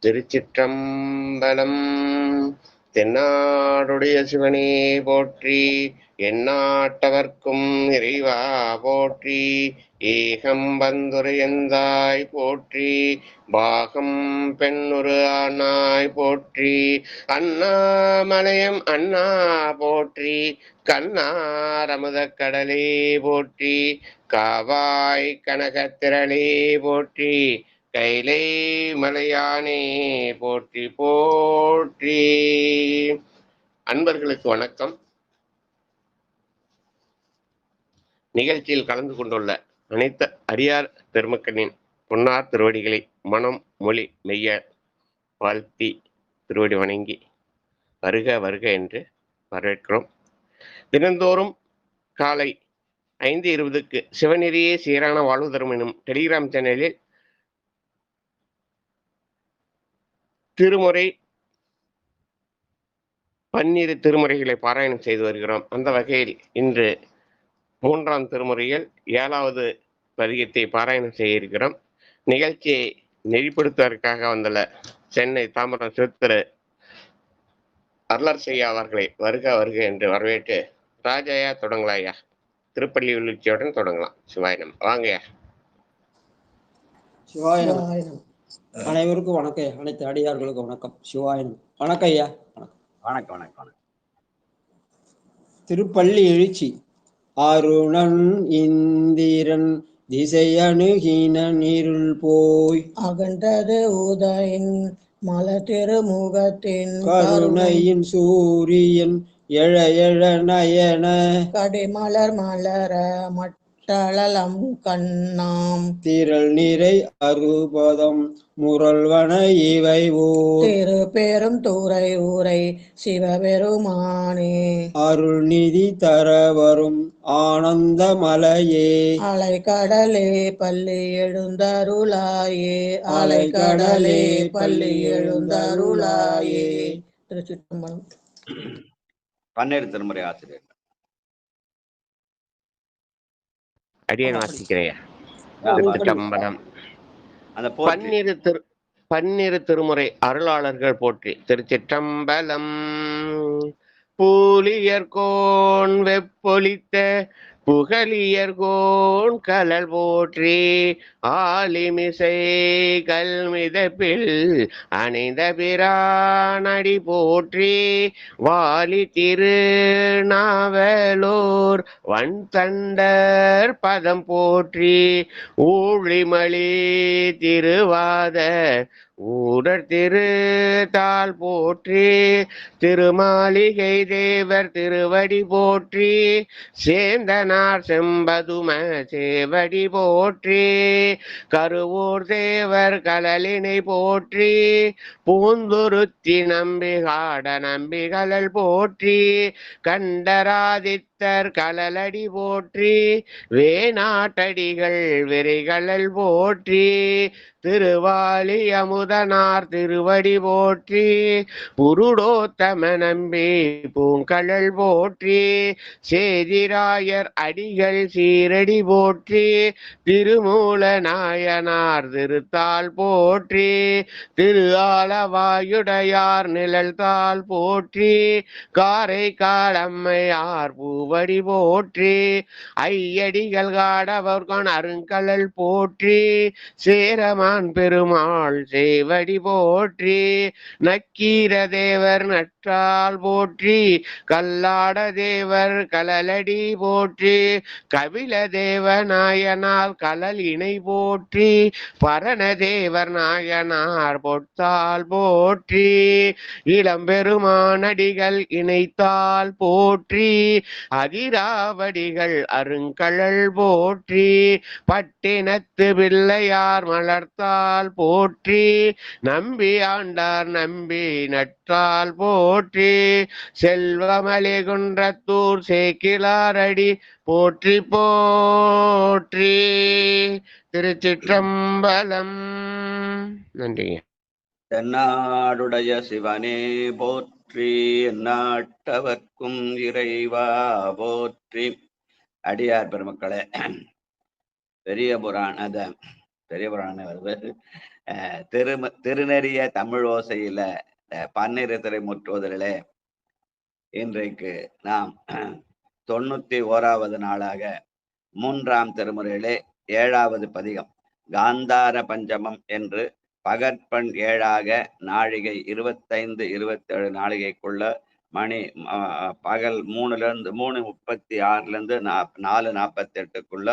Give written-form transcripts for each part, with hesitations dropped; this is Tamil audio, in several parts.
திருச்சிற்றம்பலம். தென்னாடுடைய சிவனே போற்றி, எந்நாட்டவர்க்கும் இறைவா போற்றி. ஏகம்பந்துரையந்தாய் போற்றி, பாகம் பெண்ணுரு ஆனாய் போற்றி. அண்ணாமலையம் அண்ணா போற்றி, கண்ணாரமுத கடலே போற்றி. காவாய் கனகத்திரளே போற்றி, கைலை மலையானே போற்றி போற்றி. அன்பர்களுக்கு வணக்கம். நிகழ்ச்சியில் கலந்து கொண்டுள்ள அனைத்து அடியார் பெருமக்களின் பொன்னார் திருவடிகளை மனம் மொழி மெய்ய வாழ்த்தி திருவடி வணங்கி வருக வருக என்று வரவேற்கிறோம். தினந்தோறும் காலை 5:20க்கு சிவநெறியே சீரான வாழ்வு தரும் எனும் டெலிகிராம் சேனலில் திருமுறை 12 திருமுறைகளை பாராயணம் செய்து வருகிறோம். அந்த வகையில் இன்று 3ஆம் திருமுறையில் 7வது பதிகத்தை பாராயணம் செய்ய இருக்கிறோம். நிகழ்ச்சியை நெறிப்படுத்துவதற்காக வந்துள்ள சென்னை தாம்பரம் சிறுத்திரு அருளர் செய்யா அவர்களை வருக வருக என்று வரவேற்று, ராஜாயா தொடங்கலாயா, திருப்பள்ளி உள்ளிச்சியுடன் தொடங்கலாம். சிவாயினம் வாங்கயா. சிவாயினம். அனைவருக்கும் வணக்கம். அனைத்து அடியார்களுக்கும் வணக்கம். சிவாயினம். வணக்கம் ஐயா. வணக்கம் வணக்கம் வணக்கம். திருப்பள்ளி எழுச்சி. அருணன் இந்திரன் திசையணுகினன் இருள் போய் அகண்டது உதயின் மலர் திருமுகத்தின் கருணையின் சூரியன் எழ எழ நயன கடிமலர் மலர மட்டளம் கண்ணாம் திரள் நிறை அறுபதம் முரல்வன இவை ஓர் திருப்பெரும் துறை உரை சிவபெருமானே. அருள்நிதி தர வரும் ஆனந்த மலையே அலைக்கடலே பள்ளி எழுந்தருளாயே, அலைக்கடலே பள்ளி எழுந்தருளாயே. திருச்சிற்றம்பலம். 12 திருமுறை ஆசிரியர் அடியன் வாசிக்கிறையா. திருச்சிற்றம்பலம். அந்த 12 திருமுறை அருளாளர்கள் போற்றி. திருச்சிற்றம்பலம். பூலியர்கோன் வெப்பொலித்த புகழியர்கோன் கலல் போற்றி, ஆலிமிசை கல்மிதப்பில் அணைந்த பிரானடி போற்றி, வாலி திரு நாவலோர் வன்தண்டர் பதம் போற்றி, ஊழிமலி திருவாத ஊடர் திரு தாள் போற்றி, திருமாளிகை தேவர் திருவடி போற்றி, சேந்தனார் செம்பதும சேவடி போற்றி, கருவூர் தேவர் கலலினை போற்றி, பூந்துருத்தி நம்பிகாட நம்பிகளல் போற்றி, கண்டராதித்தர் கலலடி போற்றி, வேணாட்டடிகள் விரைகளல் போற்றி, திருவாலி அமுதனார் திருவடி போற்றி, புருடோத்தம நம்பி பூங்கழல் போற்றி, சேதிராயர் அடிகள் சீரடி போற்றி, திருமூல நாயனார் திருத்தாள் போற்றி, திரு ஆலவாயுடையார் நிழல் தாள் போற்றி, காரை காலம்மையார் பூவடி போற்றி, ஐயடிகள் காடவர்கொன் அருங்கழல் போற்றி, சேரமா பெருமாள் சேவடி போற்றி, நக்கீர தேவர் நற்றால் போற்றி, கல்லாட தேவர் கலலடி போற்றி, கபில தேவ நாயனார் கலல் இணை போற்றி, பரண தேவர் நாயனார் பொத்தால் போற்றி, இளம்பெருமானடிகள் இணைத்தால் போற்றி, அதிராவடிகள் அருங்கழல் போற்றி, பட்டினத்து பிள்ளையார் மலர்த்தால் போற்றி, நம்பி ஆண்டார் நம்பி நற்றால் போற்றி, செல்வமலை குன்றத்தூர் சேக்கிலாரடி போற்றி போற்றி. திருச்சிற்றம்பலம். நன்றி. தென்னாடுடைய சிவனே போற்றி, எந்நாட்டவர்க்கும் இறைவா போற்றி. அடியார் பெருமக்களே, பெரிய புராண பெரிய புராணமே வருது. திருநெறிய தமிழ் ஓசையில பன்னிரு முற்றுவதிலே இன்றைக்கு நாம் 91வது நாளாக 3ஆம் திருமுறையிலே 7வது பதிகம் காந்தார பஞ்சமம் என்று பகற்பெண் 7ஆக நாழிகை 25-27 நாழிகைக்குள்ள மணி பகல் 3:36 4:48க்குள்ள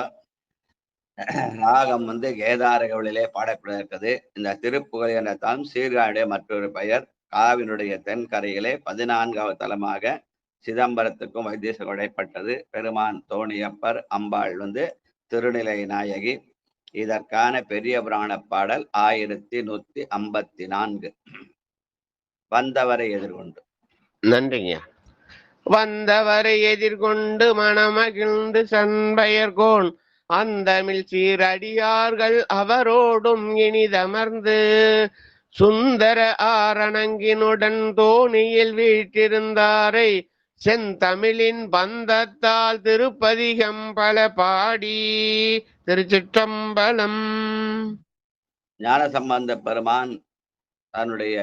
ராகம் கேதாரகவளிலே பாடப்பட இருக்குது. இந்த திருப்புகழ் என்றால் சீர்காழி மற்றொரு பெயர். காவினுடைய தென்கரையிலே 14வது தலமாக சிதம்பரத்துக்கும் வைத்தீஸ்வரர் இடைப்பட்டது. பெருமான் தோணியப்பர், அம்பாள் திருநிலை நாயகி. இதற்கான பெரிய புராண பாடல் 1154. வந்தவரை எதிர்கொண்டு. நன்றிங்க. வந்தவரை எதிர்கொண்டு மனமகிழ்ந்து சண்பயர்கோன் அந்தமிழ் சீரடியார்கள் அவரோடும் இனிதமர்ந்து சுந்தர ஆரணங்கினுடன் தோணியில் வீற்றிருந்தாரை செந்தமிழின் பந்தத்தால் திருப்பதிகம் பல பாடி. திருச்சிற்றம்பலம். ஞானசம்பந்த பெருமான் தன்னுடைய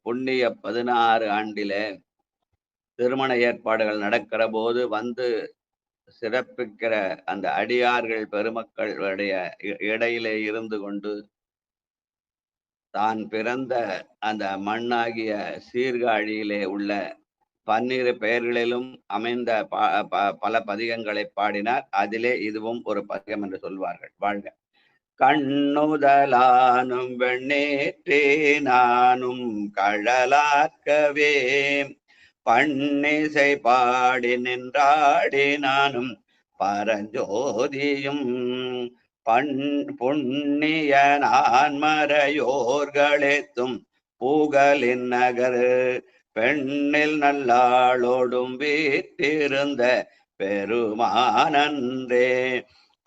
புண்ணிய 16 ஆண்டிலே திருமண ஏற்பாடுகள் நடக்கிற போது சிறப்பிக்கிற அந்த அடியார்கள் பெருமக்களுடைய இடையிலே இருந்து கொண்டு தான் பிறந்த அந்த மண்ணாகிய சீர்காழியிலே உள்ள 12 பெயர்களிலும் அமைந்த பல பதிகங்களை பாடினார். அதிலே இதுவும் ஒரு பதிகம் என்று சொல்வார்கள். வாழ்க. கண்ணுதலானும் வெண்ணேற்றே நானும் கழலாக்கவே பண்ணிசை பாடி நின்றாடி நானும் பரஞ்சோதியும் புண்ணிய நான்மறையோர்களேத்தும் பூகலின் நகர் பெண்ணில் நல்லாளோடும் வீட்டிருந்த பெருமானன்றே.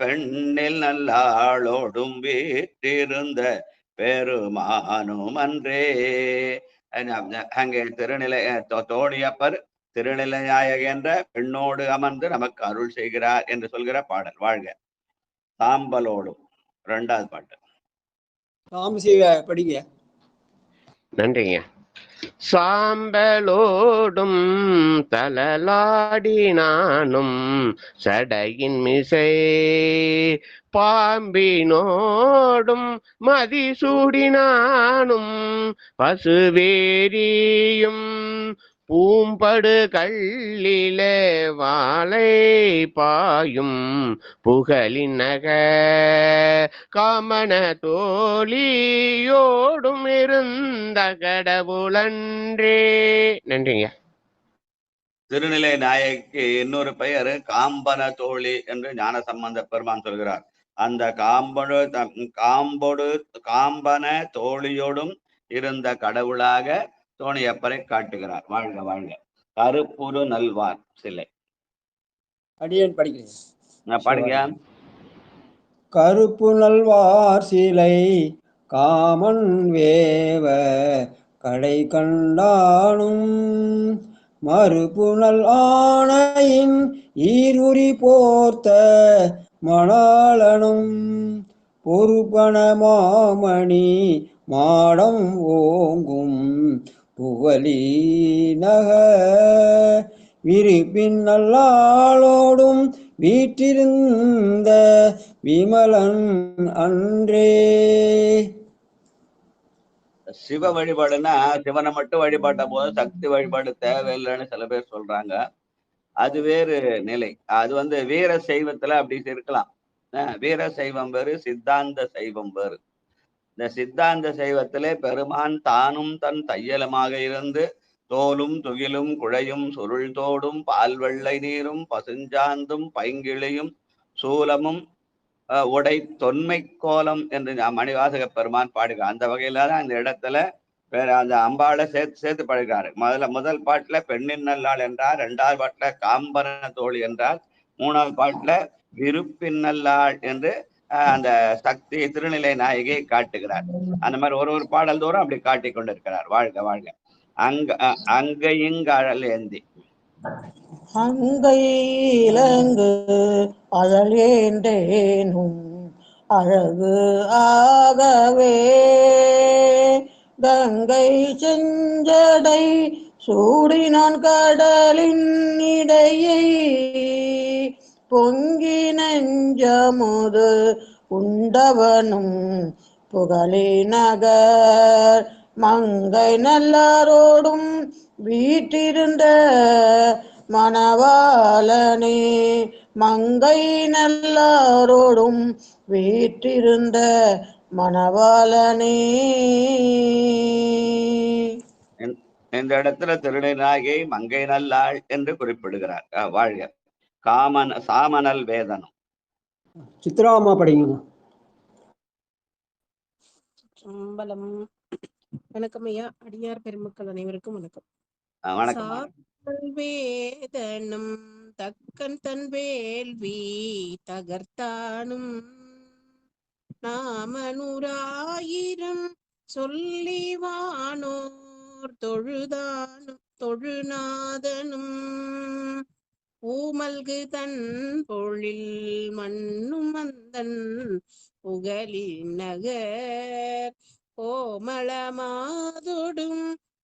பெண்ணில் நல்லாளோடும் வீட்டிருந்த பெருமானும் அன்றே. அங்கே தோணியப்பர் திருநிலை நாயகி என்ற பெண்ணோடு அமர்ந்து நமக்கு அருள் செய்கிறார் என்று சொல்கிற பாடல். வாழ்க. சாம்பலோடும் 2வது பாட்டு. படிங்க. நன்றிங்க. சாம்பலோடும் தலலாடினானும் சடையின் மிசை பாம்பினோடும் மதிசூடினானும் பசுவேரியும் பூம்படு கள்ளில வாழை பாயும் புகழின் நக காமன தோழியோடும் இருந்த கடவுளன்றே. நன்றிங்க. திருநிலை நாயகிக்கு இன்னொரு பெயர் காம்பன தோழி என்று ஞானசம்பந்த பெருமான் சொல்கிறார். அந்த காம்பன தோழியோடும் இருந்த கடவுளாக தோணியப்பரை காட்டுகிறார். வாழ்க வாழ்க. கருப்புரு நல்வார் சிலை. அடியேன் படிக்கிறேன். படிக்க. கருப்பு நல்வார் சிலை காமன் வேவ கடை கண்டானும் மறுப்புணல் ஆணையின் ஈருரி போர்த்த மணாளனும் பொறுப்பன மாமணி மாடம் ஓங்கும் புகழி நக விருப்பின் நல்லாளோடும் வீற்றிருந்த விமலன் அன்றே. சிவ வழிபாடுன்னா சிவனை மட்டும் வழிபாட்ட போது சக்தி வழிபாடு தேவையில்லைன்னு சில பேர் சொல்றாங்க. அது வேறு நிலை. அது வீர சைவத்துல அப்படி இருக்கலாம். வீர சைவம் வேறு, சித்தாந்த சைவம் வேறு. இந்த சித்தாந்த சைவத்திலே பெருமான் தானும் தன் தையலமாக இருந்து தோலும் துகிலும் குழையும் சுருள் தோடும் பால் வெள்ளை நீரும் பசுஞ்சாந்தும் பைங்கிளியும் சூலமும் உடை தொன்மை கோலம் என்று மணிவாசக பெருமான் பாடுகிறார். அந்த வகையில தான் இந்த இடத்துல அந்த அம்பாளை சேர்த்து பாடுகிறாரு. முதல் பாட்டுல பெண்ணின் நல்லாள் என்றார், 2வது பாட்டுல காம்பன தோழி என்றார், 3வது பாட்டுல விருப்பின் நல்லாள் என்று அந்த சக்தி திருநிலை நாயகியை காட்டுகிறார். அந்த மாதிரி ஒரு பாடல் தோறும் அப்படி காட்டிக் கொண்டிருக்கிறார். வாழ்க வாழ்க. அங்கையுங்கழல் ஏந்தி. அங்கையிலங்கு அழல் ஏந்தேனும் அழகு ஆகவே கங்கை செஞ்சடை சூடினான் கடலின் இடையை பொங்கி நெஞ்சமுது உண்டவனும் புகழி நகர் மங்கை நல்லாரோடும் வீட்டிருந்த மணவாளனே மங்கை நல்லாரோடும் வீற்றிருந்த மணவாளனே. இந்த இடத்துல திருநீராகியை மங்கை நல்லாள் என்று குறிப்பிடுகிறார். வாழ்க. சாமனல் வேதனம். சித்ராமா படிங்க. சம்பளம். வணக்கம் ஐயா. அடியார் பெருமக்கள் அனைவருக்கும் வணக்கம். வணக்கம். வேதனம் தக்கன் தன் வேள்வி தகர்த்தானும் நாமநூறாயிரம் சொல்லி வானோர் தொழுநாதனும் ஊமல்கு தன் பொழில் மண்ணும் மந்தன் புகழின் நகர் கோமளமாதொடும்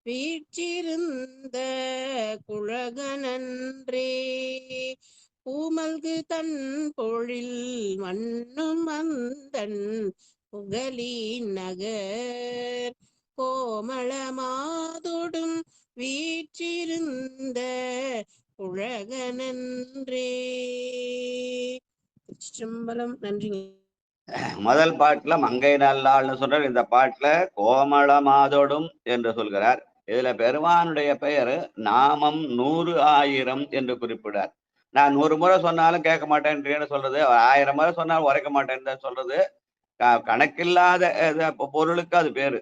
வீற்றிருந்த குழகனன்றே பூமல்கு தன் பொழில் மண்ணும் மந்தன் புகழின் நகர் கோமளமாதொடும் வீற்றிருந்த உலகனன்றே. திருச்சிற்றம்பலம். நன்றிங்க. முதல் பாட்டுல மங்கை நல்லாள்னு சொல்றார். இந்த பாட்டுல கோமளமாதோடும் என்று சொல்கிறார். இதுல பெருமானுடைய பெயர் நாமம் 100,000 என்று குறிப்பிடார். நான் 100 முறை சொன்னாலும் கேட்க மாட்டேன்றேன்னு சொல்றது, 1000 முறை சொன்னாலும் உரைக்க மாட்டேன்னு சொல்றது. கணக்கில்லாத பொருளுக்கு அது பேரு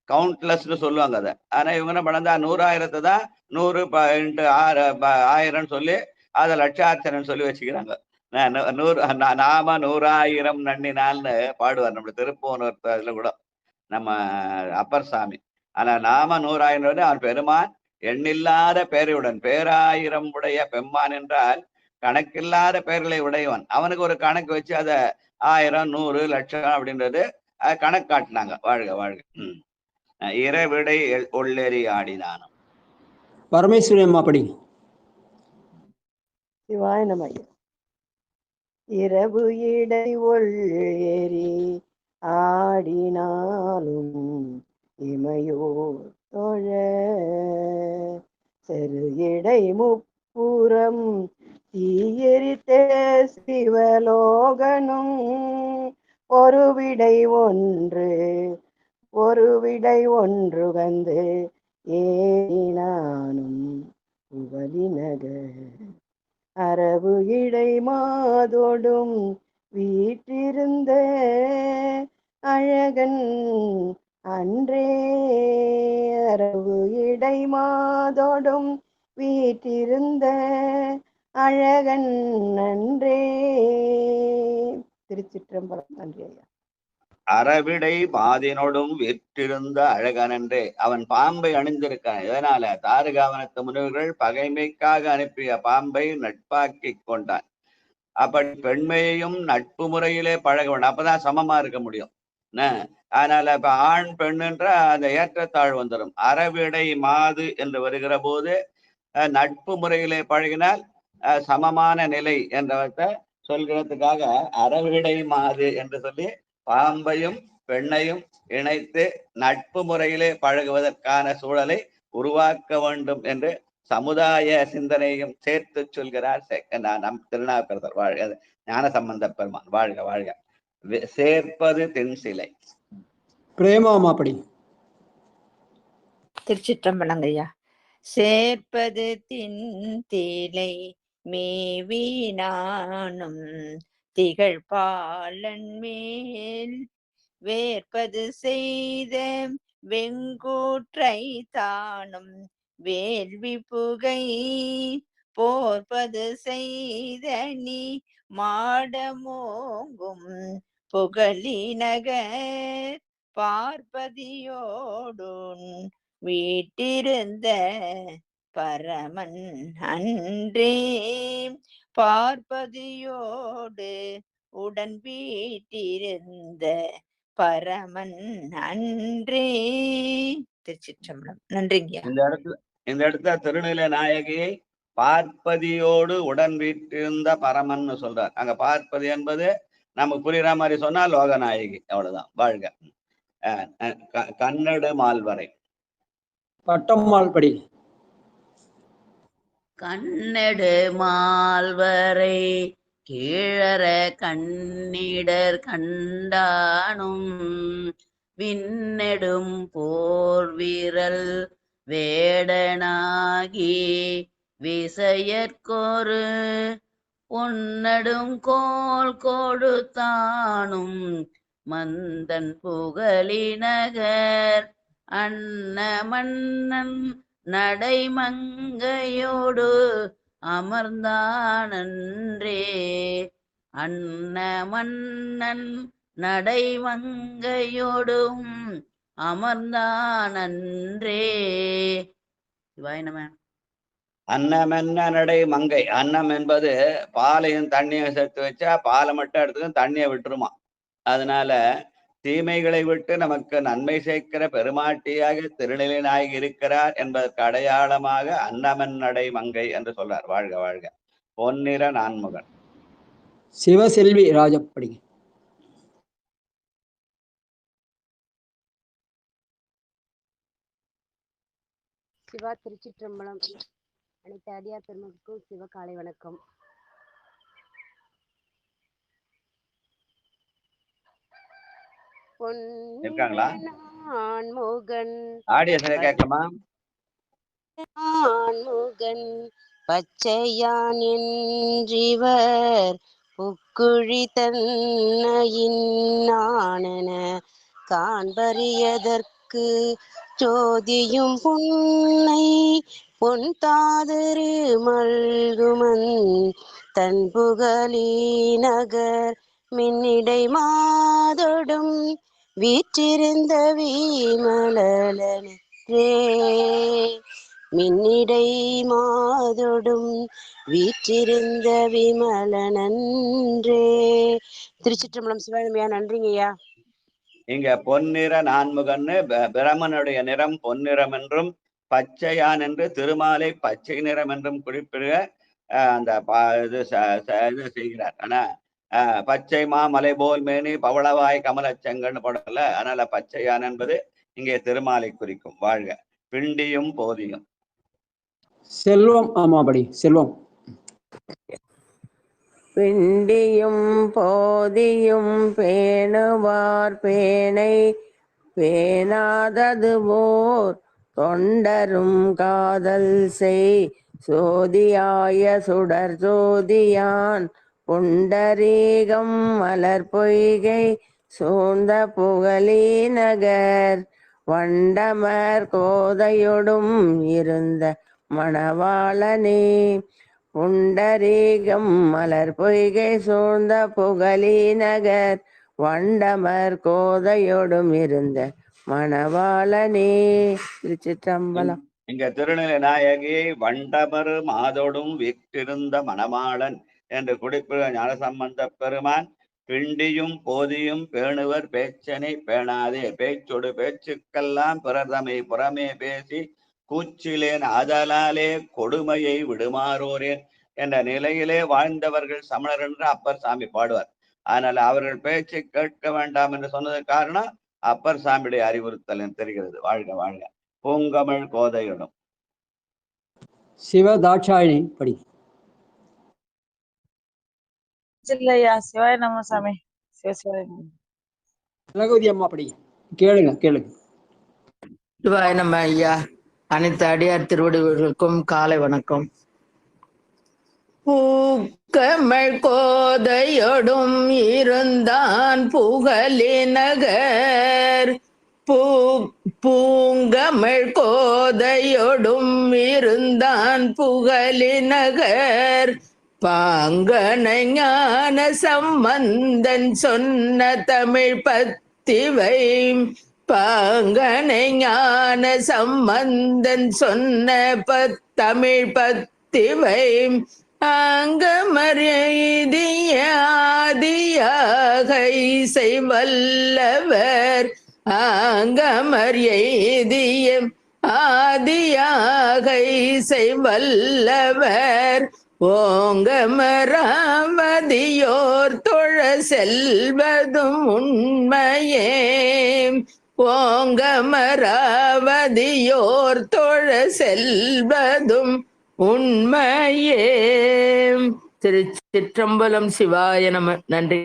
கவுண்ட்லெஸ்ன்னு சொல்லுவாங்க அதை. ஆனா இவங்க என்ன பண்ணா 100,000 தான் 100 × 1000 சொல்லி அதை லட்சார்ச்சனைன்னு சொல்லி வச்சுக்கிறாங்க. நாம 100,000 நன்னினால்னு பாடுவார் நம்ம திருப்பூர் இதுல கூட நம்ம அப்பர் சாமி. ஆனா நாம 100,000 அவன் பெருமான் எண்ணில்லாத பேரையுடன் பேராயிரம் உடைய பெம்மான் என்றால் கணக்கில்லாத பெயர்களை உடையவன். அவனுக்கு ஒரு கணக்கு வச்சு அதை 1000, 100, லட்சம் அப்படின்றது கணக்கு காட்டினாங்க. வாழ்க வாழ்க. இரவிடை ஒள்ளெறி ஆடினானும். பரமேஸ்வரி அம்மா படிங்க. சிவாய நம. இரவு இடை ஒள்ளெறி ஆடினாலும் இமையோர் தொழ செரு இடை முப்புறம் தீயெரித்த சிவலோகனும் ஒரு விடை ஒன்று வந்து ஏறினானும் புகழினகர் அரவு இடை மாதோடும் வீற்றிருந்த அழகன் அன்றே அரவு இடை மாதோடும் வீற்றிருந்த அழகன் அன்றே. திருச்சிற்றம்பலம். நன்றி ஐயா. அறவிடை மாதினோடும் வீற்றிருந்த அழகனன்றே. அவன் பாம்பை அணிந்திருக்கான். இதனால தாருகாவனத்து முனிவர்கள் பகைமைக்காக அனுப்பிய பாம்பை நட்பாக்கி கொண்டான். அப்படி பெண்மையையும் நட்பு முறையிலே பழக வேண்டும். அப்பதான் சமமா இருக்க முடியும். அதனால இப்ப ஆண் பெண்ணுன்ற அந்த ஏற்றத்தாழ் வந்துடும். அறவிடை மாது என்று வருகிற போது நட்பு முறையிலே பழகினால் சமமான நிலை என்றவற்றை சொல்கிறதுக்காக அறவிடை மாது என்று சொல்லி பாம்பையும் பெண்ணையும் இணைத்து நட்பு முறையிலே பழகுவதற்கான சூழலை உருவாக்க வேண்டும் என்று சமுதாய சிந்தனையும் சேர்த்து சொல்கிறார் நம் திருநாவுக்கரசர். வாழ்க. ஞான சம்பந்த பெருமான். வாழ்க வாழ்க. சேர்ப்பது தென் சிலை. பிரேமாமா படிங்க. திருச்சிற்றம்பலம் ஐயா. சேர்ப்பது தின்திலை மேவினானும் திகழ் பாலன் மேல் வேர்ப்பது செய்த வெங்கூற்றை தானும் வேள்வி புகை போர்ப்பது செய்த நீ மாடமோங்கும் புகழினகர் பார்ப்பதியோடுன் வீட்டிருந்த பரமன் அன்றே பார்ப்பதியோடு உடன் வீட்டிருந்த பரமன் அன்றே. திருச்சிற்றம்பலம். நன்றிங்கய்யா. இந்த இடத்துல திருநிலை நாயகியை பார்ப்பதியோடு உடன் வீட்டிருந்த பரமன்னு சொல்றார். அங்க பார்ப்பதி என்பது நமக்கு புரியுற மாதிரி சொன்னா லோகநாயகி, அவ்வளவுதான். வாழ்க. கன்னட மால்வரை பட்டம்மாள் படி. கண்ணெடு மால்வரை கீழற கண்ணிடர் கண்டானும் விண்ணெடும் போர் வீரல் வேடனாகி விசையற்கொரு பொன்னடும் கோல் கொடுத்தானும் மந்தன் புகழிநகர் அன்ன மன்னன் நடைமங்கையோடு அமர்ந்தானன்றே. அன்ன மன்னன் நடைமங்கையோடும் அமர்ந்தானன்றே. சிவாய அன்னமென்ன நடை மங்கை. அன்னம் என்பது பாலையும் தண்ணியும் சேர்த்து வச்சா பாலை மட்டும் எடுத்துக்கும், தண்ணியை விட்டுருமா. அதனால தீமைகளை விட்டு நமக்கு நன்மை சேர்க்கிற பெருமாட்டியாக திருநிலை நாயகி இருக்கிறார் என்பதற்கு அடையாளமாக அன்னமன் நடை மங்கை என்று சொல்றார். வாழ்க வாழ்க. பொன்னிற நான்முகன். சிவசெல்வி ராஜப்படி. சிவா திருச்சிற்றம்பலம். அனைத்து அடியார் பெருமக்களுக்கும் சிவ காலை வணக்கம். இருக்காங்களா? பொன்முகன் ஆடியோ சரியா கேட்கலாமா? முகன் பச்சையான் என்றிவர் புக்குழி தன்னையின்னானென காண்பறியதற்கு ஜோதியும் புன்னை பொன் தாதரு மல்குமன் தன் புகழி நகர் மின்னிடை மாதொடும் வீற்றிருந்த வீமலனே. மின்னிடை மாதொடும் வீற்றிருந்த விமலனன்றே. திருச்சிற்றம்பலம். சிவாயமையா. நன்றிங்கய்யா. இங்க பொன்னிற நான்முகன்னு பிரமனுடைய நிறம் பொன்னிறம் என்றும் பச்சையான் என்று திருமாலை பச்சை நிறம் என்றும் குறிப்பிட அந்த இது செய்கிறார். ஆனா பச்சை மாமலை போல் மேனி பவளவாய் கமலச்செங்கன்னு போடல. அதனால பச்சையான் என்பது இங்கே திருமாலை குறிக்கும். வாழ்க. பிண்டியும் போதியும். செல்வம் ஆமாபடி. செல்வம். பிண்டியும் போதியும் பேணுவார் பேணை பேணாதது போர் தொண்டரும் காதல் செய் சோதியாய சுடர் ஜோதியான் புண்டரீகம் மலர் பொய்கை சூழ்ந்த புகழி நகர் வண்டமர் கோதையொடும் இருந்த மணவாளனே. புண்டரீகம் மலர் பொய்கை சூழ்ந்த புகழி நகர் வண்டமர் கோதையோடும் இருந்த மணவாளனே. திருச்சிற்றம்பலம். இங்க திருநிலை நாயகியை வண்டமர் மாதோடும் வீற்றிருந்த மணவாளன் என்று குறிப்பிட ஞானசம்பந்த பெருமான் பிண்டியும் போதியும் பேணுவர் பேச்சனை பேணாதே. பேச்சொடு பேச்சுக்கெல்லாம் பிறர்தமை புறமே பேசி கூச்சிலேன் ஆதலாலே கொடுமையை விடுமாறோரேன் என்ற நிலையிலே வாழ்ந்தவர்கள் சமணர் என்று அப்பர் சாமி பாடுவார். அதனால அவர்கள் பேச்சை கேட்க வேண்டாம் என்று சொன்னதற்கு காரணம் அப்பர் சாமியுடைய அறிவுறுத்தல் என்று தெரிகிறது. வாழ்க வாழ்க. பூங்கமிழ் கோதையிடும். சிவதாட்சாயினி படி. சிவாய நம சாமி. திலகவதி அம்மா படி. கேளுங்க கேளுங்க. சிவாய நம்ம ஐயா. அனைத்து அடியார் திருவடிகளுக்கும் காலை வணக்கம். பூக்கமிழ் கோதையொடும் இருந்தான் புகழி நகர் பூங்கமிழ் கோதையொடும் இருந்தான் புகழி நகர் பாங்கனை ஞான சம்பந்தன் சொன்ன தமிழ் பத்திவை பாங்கனை ஞான சம்பந்தன் சொன்ன தமிழ் பத்திவை அங்கமர் எய்திய ஆதியாக இசை வல்லவர் அங்கமர் எய்திய ஆதியாக இசை வல்லவர் ஓங்கமராவதியோர் தொழ செல்வதும் உண்மையே ஓங்கமராவதியோர் தொழ செல்வதும் உண்மையே. திருச்சிற்றம்பலம். சிவாய நம. நன்றி.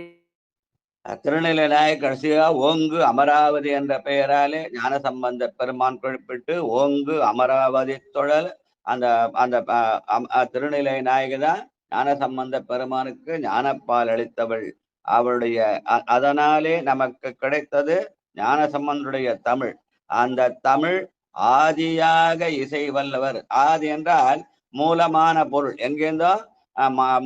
திருநிலை நாயக் கடைசியா ஓங்கு அமராவதி என்ற பெயராலே ஞானசம்பந்த பெருமான் குறிப்பிட்டு ஓங்கு அமராவதி தொழல் அந்த அந்த திருநிலை நாயகதான் ஞானசம்பந்த பெருமானுக்கு ஞானப்பால் அளித்தவள். அவளுடைய அதனாலே நமக்கு கிடைத்தது ஞானசம்பந்தனுடைய தமிழ். அந்த தமிழ் ஆதியாக இசை வல்லவர். ஆதி என்றால் மூலமான பொருள். எங்கேருந்தோ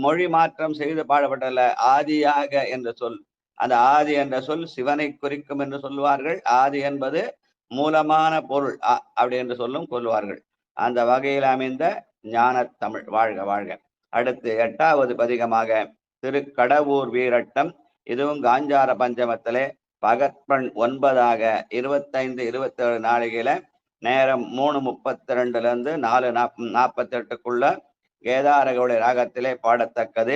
மொழி மாற்றம் செய்து பாடப்பட்டல ஆதியாக என்ற சொல். அந்த ஆதி என்ற சொல் சிவனை குறிக்கும் என்று சொல்லுவார்கள். ஆதி என்பது மூலமான பொருள் அப்படி என்று சொல்லும் கொள்வார்கள். அந்த வகையில் அமைந்த ஞான தமிழ். வாழ்க வாழ்க. அடுத்து 8வது பதிகமாக திருக்கடவூர் வீரட்டம். இதுவும் காஞ்சார பஞ்சமத்திலே பகற்பெண் 9ஆக 25-27 நாளிகையில நேரம் 3:32 4:48 கேதாரகவுடைய ராகத்திலே பாடத்தக்கது.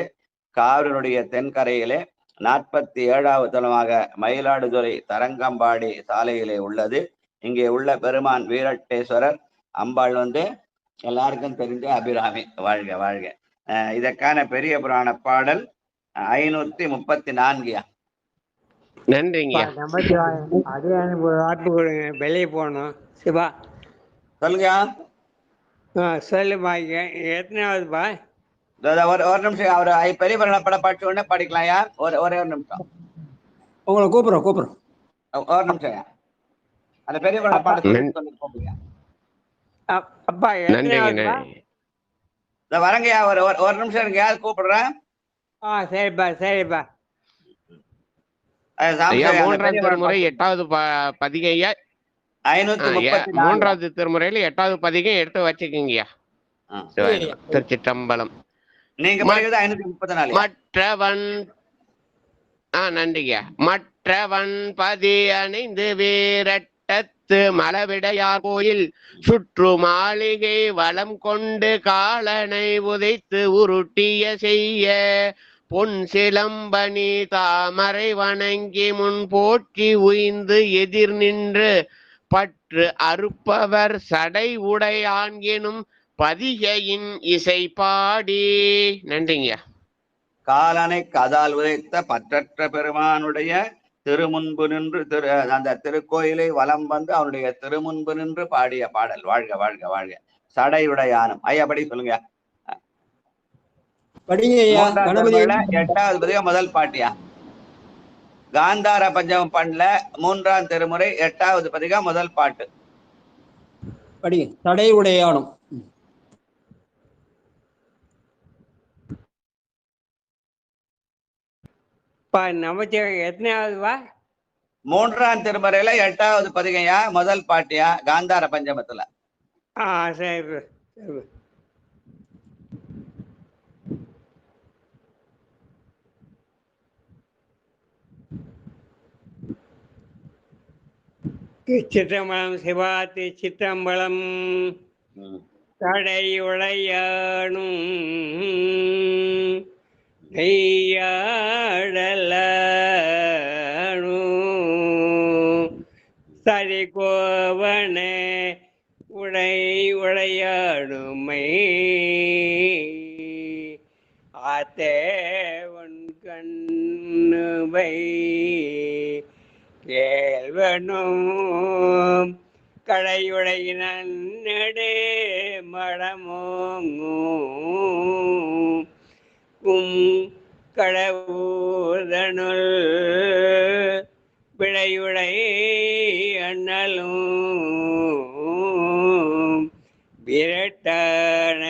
காவிரியுடைய தென்கரையிலே 47வது தலமாக மயிலாடுதுறை தரங்கம்பாடி சாலையிலே உள்ளது. இங்கே உள்ள பெருமான் வீரட்டேஸ்வரர். அம்பாள் எல்லாருக்கும் தெரிஞ்ச அபிராமி. வாழ்க வாழ்க. இதற்கான பெரிய புராண பாடல் 534. நன்றிங்க. அதே ஒரு வாய்ப்பு கொடுங்க. வெளியே போகணும். சிவா சொல்லுங்க. சொல்லுப்பா. எத்தனாவதுப்பா? ஒரு நிமிஷம். அவர் பெரிய புராண படம் படிச்ச உடனே படிக்கலாம்யா. ஒரே ஒரு நிமிஷம். உங்களை கூப்பிடுறோம். ஒரு நிமிஷம். அந்த பெரிய புராண பாட கூப்பிடுங்க. அப்பா வரங்கய்யா. ஒரு நிமிஷம் இருங்க. கூப்பிடுறேன். சரிப்பா. 3ஆம் திருமுறை 8வது பதிகையா? 3வது திருமுறையில 8வது பதிகம் எடுத்து வச்சுக்கீங்கய்யா. திருச்சிற்றம்பலம். நீங்க மற்றவன் நன்றிங்க. மற்றவன் பதி அணிந்து வீரட்டத்து மலவிடையார் கோயில் சுற்று மாளிகை வளம் கொண்டு காலனை உதைத்து உருட்டிய செய்ய பொன் சிலம்பணி தாமரை வணங்கி முன் போற்றி உய்ந்து எதிர் நின்று பற்று அறுப்பவர் சடை உடையான் எனும் பதிகையின் இசை பாடி. நன்றிங்க. காலனை கதால் உதைத்த பற்றற்ற பெருமானுடைய திருமுன்பு நின்று அந்த திருக்கோயிலை வலம் வந்து அவனுடைய திருமுன்பு நின்று பாடிய பாடல். வாழ்க வாழ்க வாழ்க. சடையுடையானும். ஐயாபடி சொல்லுங்க. 8வது பதிகம் முதல் பாட்டியா? காந்தார பஞ்சமம் பண்ணல 3ஆம் திருமுறை 8வது பதிகம் முதல் பாட்டு. சடையுடையானும். எத்தனாவதுவா? 3ஆம் திருமுறையில 8வது பதிகையா முதல் பாட்டியா காந்தார பஞ்சமத்துல. சரி. சிற்றம்பலம். சிவா சிற்றம்பலம். தடையுடையானும் நெய்யாடலும் சரி கோவனே உடையாடுமை ஆத்தேவன் கண்ணுவை கேள்வனும் கடையுடையினே மடமோங்கும் கடவுதனுள் விடையுடை அண்ணலும் விரட்டான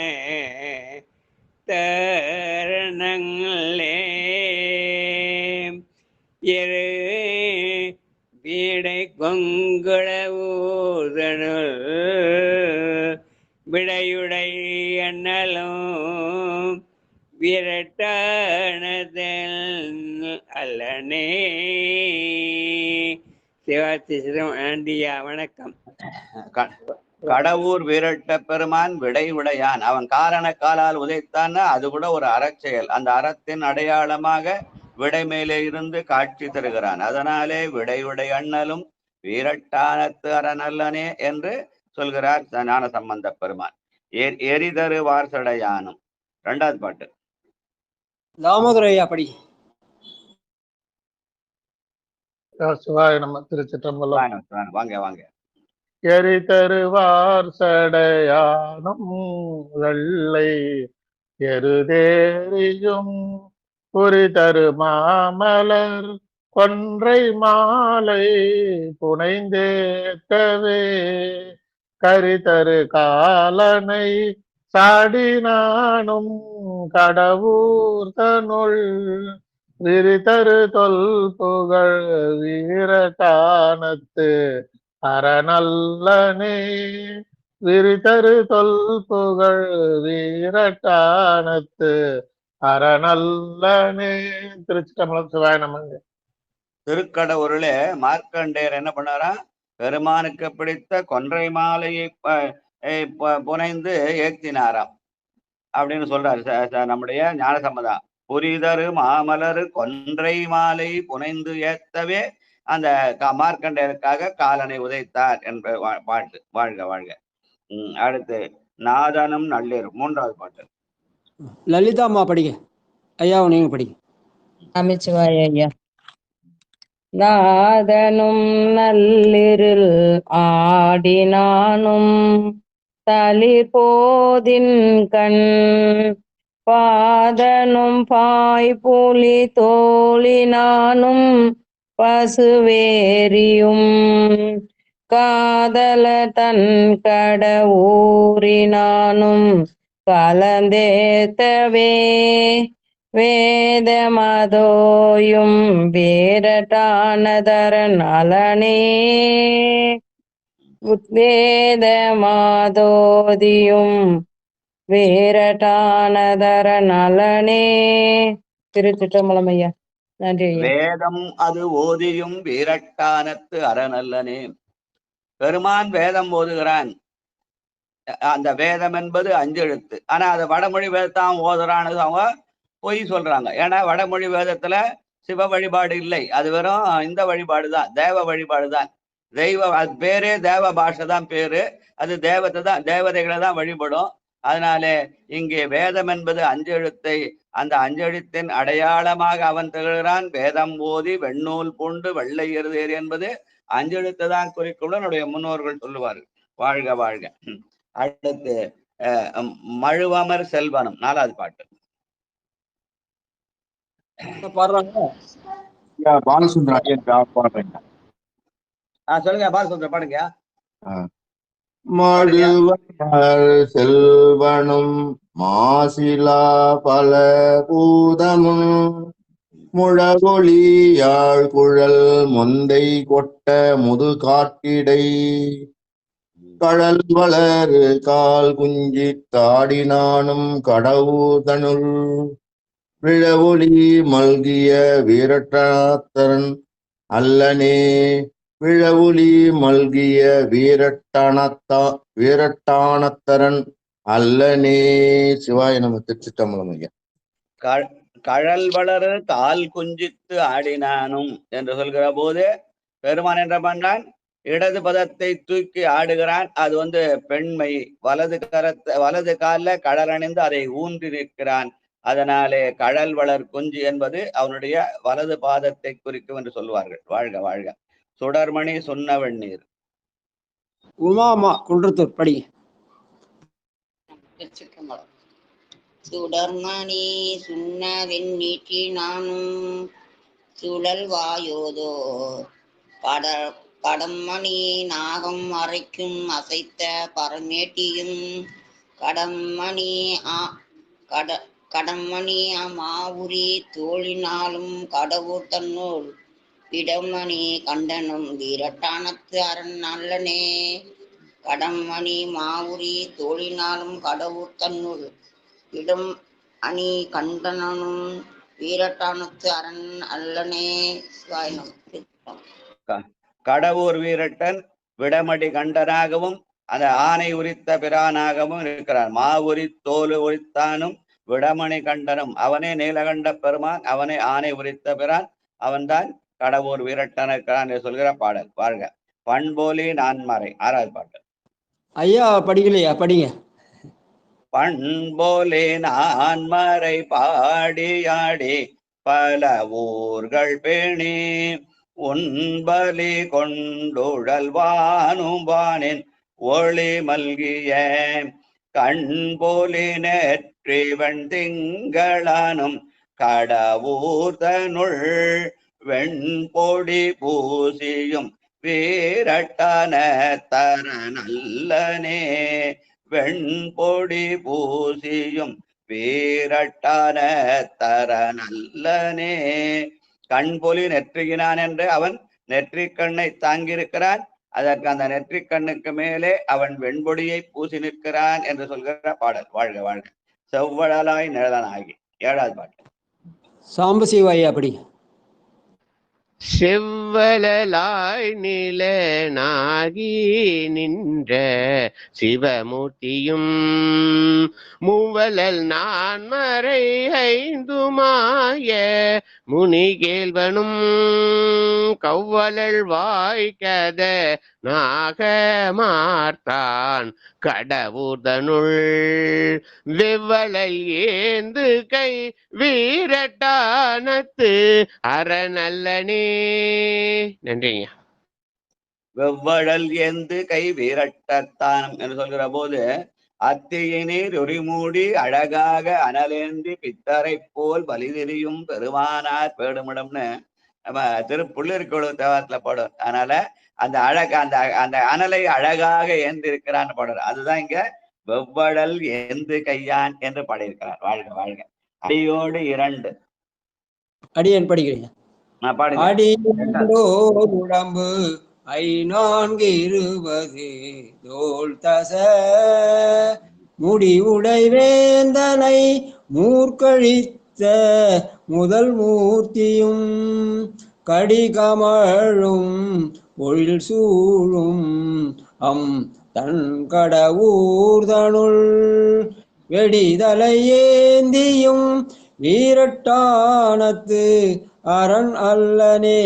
தரணங்களே எரு வீடை கொங்குளவுதனுள் விடையுடை அண்ணலும் விரட்டானதல் அல்லனே. சிவாத்திசிரம் ஆண்டியா வணக்கம். கடவுர் விரட்ட பெருமான் விடை உடையான். அவன் காரண காலால் உதைத்தான்னா அது கூட ஒரு அறச்செயல். அந்த அறத்தின் அடையாளமாக விடை மேலே இருந்து காட்சி தருகிறான். அதனாலே விடையுடை அண்ணலும் வீரட்டானத்து அறநல்லனே என்று சொல்கிறார் ஞான சம்பந்த பெருமான். எரிதரு வார்சடையானும். 2வது பாட்டு தாமோதரையா படி. சிவாய நம. திருச்சிற்றம்பலம். வாங்க வாங்க. எரி தருவார் சடையானும் வெள்ளை எருதேரியும் குறி தரு மாமலர் கொன்றை மாலை புனைந்தேத்தவே கரிதரு காலனை சாடினானும் கடவுர் தனுள் விரிதரு தொல் புகழ் வீரகானத்து அறநல்லனே விரிதரு தொல் புகழ் வீரகானத்து அறநல்லனே. திருச்சிற்றம்பலம். சிவாய நமங்க. திருக்கடவுருளே மார்க்கண்டேயர் என்ன பண்ணாரா? பெருமானுக்கு பிடித்த கொன்றை மாலையை புனைந்து ஏத்தினாராம் அப்படின்னு சொல்றாரு நம்முடைய ஞானசம்பதா. புரிதரு மாமலரு கொன்றை மாலை புனைந்து ஏத்தவே அந்த மார்க்கண்டேயருக்காக காலனை உதைத்தார் என்ற பாட்டு. வாழ்க வாழ்க. அடுத்து நாதனும் நள்ளிரும். 3வது பாட்டு லலிதாம்மா படிங்க. ஐயா நீங்க படிங்க. அமைச்சுவாய் ஐயா. நாதனும் நள்ளிரில் ஆடினானும் தளிர் போதின் கண் பாதனும் பாய் புலி தோழினானும் பசுவேரியும் காதல தன் கட ஊரினானும் கலந்தேத்தவே வேதமதோயும் வீரட்டானதரன் அலனே உத்வேதமாதோதியும் வீரட்டானதரன் அலனே. திருச்சிற்றம்பலம் ஐயா. நன்றி ஐயா. வேதம் அது ஓதியும் வீரட்டானத்து அறநல்லனே. பெருமான் வேதம் ஓதுகிறான். அந்த வேதம் என்பது 5 எழுத்து. ஆனா அது வடமொழி வேதத்தான் ஓதுறான்னு அவங்க பொய் சொல்றாங்க. ஏன்னா வடமொழி வேதத்துல சிவ வழிபாடு இல்லை. அது வெறும் இந்த வழிபாடு தான், தேவ வழிபாடு தான். அது பேரே தேவ பாஷை தான் பேரு. அது தேவதைகளை தான் வழிபடும். அதனாலே இங்கே வேதம் என்பது 5 எழுத்தை, அந்த 5 எழுத்தின் அடையாளமாக அவன் திகழ்கிறான். வேதம் ஓதி வெண்ணூல் பூண்டு வெள்ளை எருதேறு என்பது 5 எழுத்தை தான் குறிக்கும் என்னுடைய முன்னோர்கள் சொல்லுவார்கள். வாழ்க வாழ்க. அடுத்து மழுவமர் செல்வனும். 4வது பாட்டு பாடுறாங்க. பாலசுந்தரா பாடுறீங்க. சொல்லுங்க பாலசுந்தரா பாடுங்க. மழுவமர் செல்வனும் மாசிலா பல பூதமும் முழவொளி யாழ் குழல் மொந்தை கொட்ட முது காட்டிடை கடல் வளர் கால் குஞ்சி தாடினானும் கடவுதனுள் விழவொளி மல்கிய வீரட்டானத்தரன் அல்லனே விழவொளி மல்கிய வீரட்டானத்தரன் அல்லனே. சிவாய நம. திருச்சிற்றம்பலம் ஐயா. கழல் வளரு கால் குஞ்சித்து ஆடினானும் என்று சொல்கிற போது பெருமான் என்ன பண்றான்? இடது பதத்தை தூக்கி ஆடுகிறான். அது பெண்மை. வலது கால கடல் அணிந்து அதை ஊன்றி நிற்கிறான். அதனாலே கழல் வளர் குஞ்சு என்பது அவனுடைய வலது பாதத்தை குறிக்கும் என்று சொல்வார்கள். வாழ்க வாழ்க. சுடர்மணி சொன்ன வெந்நீர். உமாமா குன்றத்தூர் படிங்க. சுடர்மணி சுண்ண வெண்ணீற்றி நானும் சுழல் வாயோதோ கடம்மணி நாகம் அரைக்கும் அசைத்த பரமேட்டியும் கடம்மணி மாவுரி தோழினாலும் கடவுர் தன்னுள் இடமணி கண்டனும் வீரட்டானத்து அரண் நல்லனே. கடம்மணி மாவுரி தோழினாலும் கடவுர் தன்னுள் இடம் அணி கண்டனும் வீரட்டானத்து அரண் அல்லனே சிவாயினம். கடவுர் வீரட்டன் விடமடி கண்டனாகவும் அந்த ஆணை உரித்த பிரானாகவும் இருக்கிறார். மா உரி தோல் உரித்தானும் விடமணி கண்டனும் அவனே நீலகண்ட பெருமான், அவனே ஆணை உரித்த பிரான், அவன்தான் கடவுர் வீரட்டன் இருக்கிறான் என்று சொல்கிற பாடல். வாழ்க. பண்போலி நான்மறை. 6வது பாட்டு. ஐயா படிக்கலையா? படிங்க. பண்போலே நான்மறை பாடியாடி பல ஊர்கள் பேணி உன்பலி கொண்டுழல்வானும் வானின் ஒளி மல்கிய கண்போலி நெற்றி வெண்திங்களானும் கடவுர்தனுள் வெண்பொடி பூசியும் வீரட்டான தர நல்லனே வெண்பொடி பூசியும் வீரட்டான தர நல்லனே. கண்பொலி நெற்றியினான் என்று அவன் நெற்றிக்கண்ணை தாங்கியிருக்கிறான். அதற்கு அந்த நெற்றிக்கண்ணுக்கு மேலே அவன் வெண்பொடியை பூசி நிற்கிறான் என்று சொல்கிற பாடல். வாழ்க வாழ்க. செவ்வழலாய் நிழலனாகி. 7வது பாட்டு. சாம்பசிவ ஐயா படிங்க. செவ்வலாய் நிலனாகி நின்ற சிவமூர்த்தியும் மூவலல் நான்மறை ஐந்துமாய முனிகேள்வனும் கவ்வலல் வாய்க்கத நாகமார்த்தான் கடவுர்தனுள் வெவ்வளல் ஏந்து கை வீரட்டானத்து அரணல்லனே. நன்றிங்க. வெவ்வழல் ஏந்து கை வீரட்டத்தானம் என்று சொல்கிற போது அத்தியினீர் ஒரிமூடி அழகாக அனலேந்தி பித்தரை போல் வலிதிரியும் பெருமானார் பேடுமிடம்னு நம்ம திருப்புள்ளிருக்குழு தேவாரத்துல பாடும். அதனால அந்த அந்த அனலை அழகாக ஏந்தி இருக்கிறான்னு பாடுறார். அதுதான் இங்க வெவ்வழல் ஏந்து கையான் என்று பாடியிருக்கிறார். வாழ்க வாழ்க. அடியோடு 2. அடியன் படிக்கிறீங்க. அடியோடு உடம்பு 520 தோல் தச முடிவுடை வேந்தனை மூர்க்கழித்த முதல் மூர்த்தியும் கடிகமழும் ஒழில் சூழும் தன் கடவுர்தனுள் வெடிதலை ஏந்தியும் வீரட்டானத்து அரண் அல்லனே.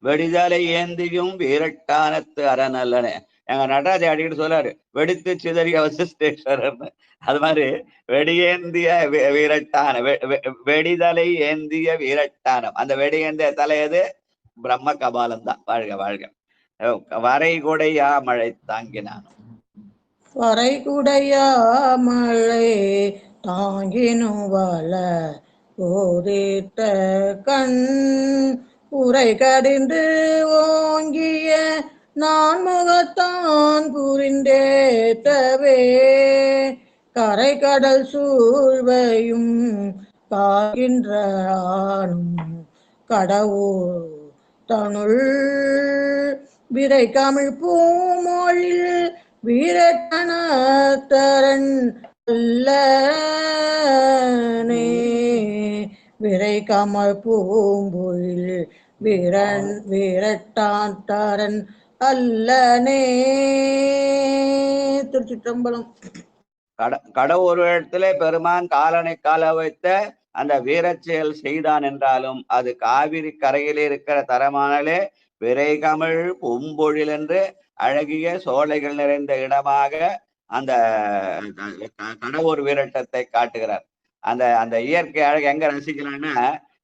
வெடிதலை ஏந்தியும் வீரட்டானத்து அரண் அல்லனே. எங்க நடராஜ அடிக்கிட்டு சொல்லாரு, வெடித்து சிதறிய வசிஷ்டேஸ்வரர்னு. அது மாதிரி வெடியேந்திய வீரட்டான வெடிதலை ஏந்திய வீரட்டானம். அந்த வெடியேந்திய தலையது பிரம்ம கபாலம் தான். வாழ்க வாழ்க. வரைகுடையா மழை தாங்கினானும் வரைகுடையா மழை தாங்கினும் வல போரிட்ட கண் உரை கடிந்து ஓங்கிய நான் முகத்தான் புரிந்தேத்தவே கரை கடல் சூழ்வையும் காக்கின்ற கடவுள் தனுள் விரை கமிழ் பூமொழில் வீரட்டனத்தரன் அல்லனே விரை கமல் பூம்பொழில் வீரட்டான் அல்லனே. திருச்சிற்றம்பலம். கடவுர் இடத்துல பெருமான் காலனை கால வைத்த அந்த வீரச்செயல் செய்தான் என்றாலும் அது காவிரி கரையிலே இருக்கிற தரமானலே விரை கமிழ் பூம்பொழில் என்று அழகிய சோலைகள் நிறைந்த இடமாக அந்த கடவுர் வீரட்டத்தை காட்டுகிறார். அந்த அந்த இயற்கை அழகு எங்க ரசிக்கலாம்னா,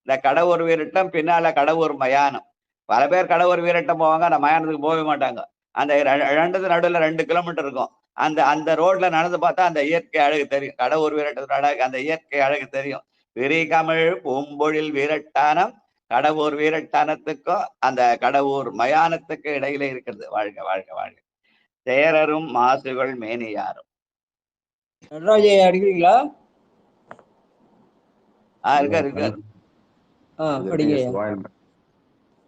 இந்த கடவுர் வீரட்டம் பின்னால கடவுர் மயானம். பல பேர் கடவுர் வீரட்டம் போவாங்க, அந்த மயானத்துக்கு போக மாட்டாங்க. அந்த ரெண்டு நடுவில் 2 கிலோமீட்டர் இருக்கும். அந்த அந்த ரோட்ல நடந்து பார்த்தா அந்த இயற்கை அழகு தெரியும். கடவுர் வீரட்டத்தோட அழகு, அந்த இயற்கை அழகு தெரியும். விரி கமிழ் பூம்பொழில் வீரட்டானம் கடவுர் வீரட்டானத்துக்கும் அந்த கடவுர் மயானத்துக்கு இடையிலே இருக்கிறது. வாழ்க வாழ்க வாழ்க. தேரரும் மாசுகள் மேனியாரும். நடராஜ அடிக்கிறீங்களா? இருக்காரு. படிங்க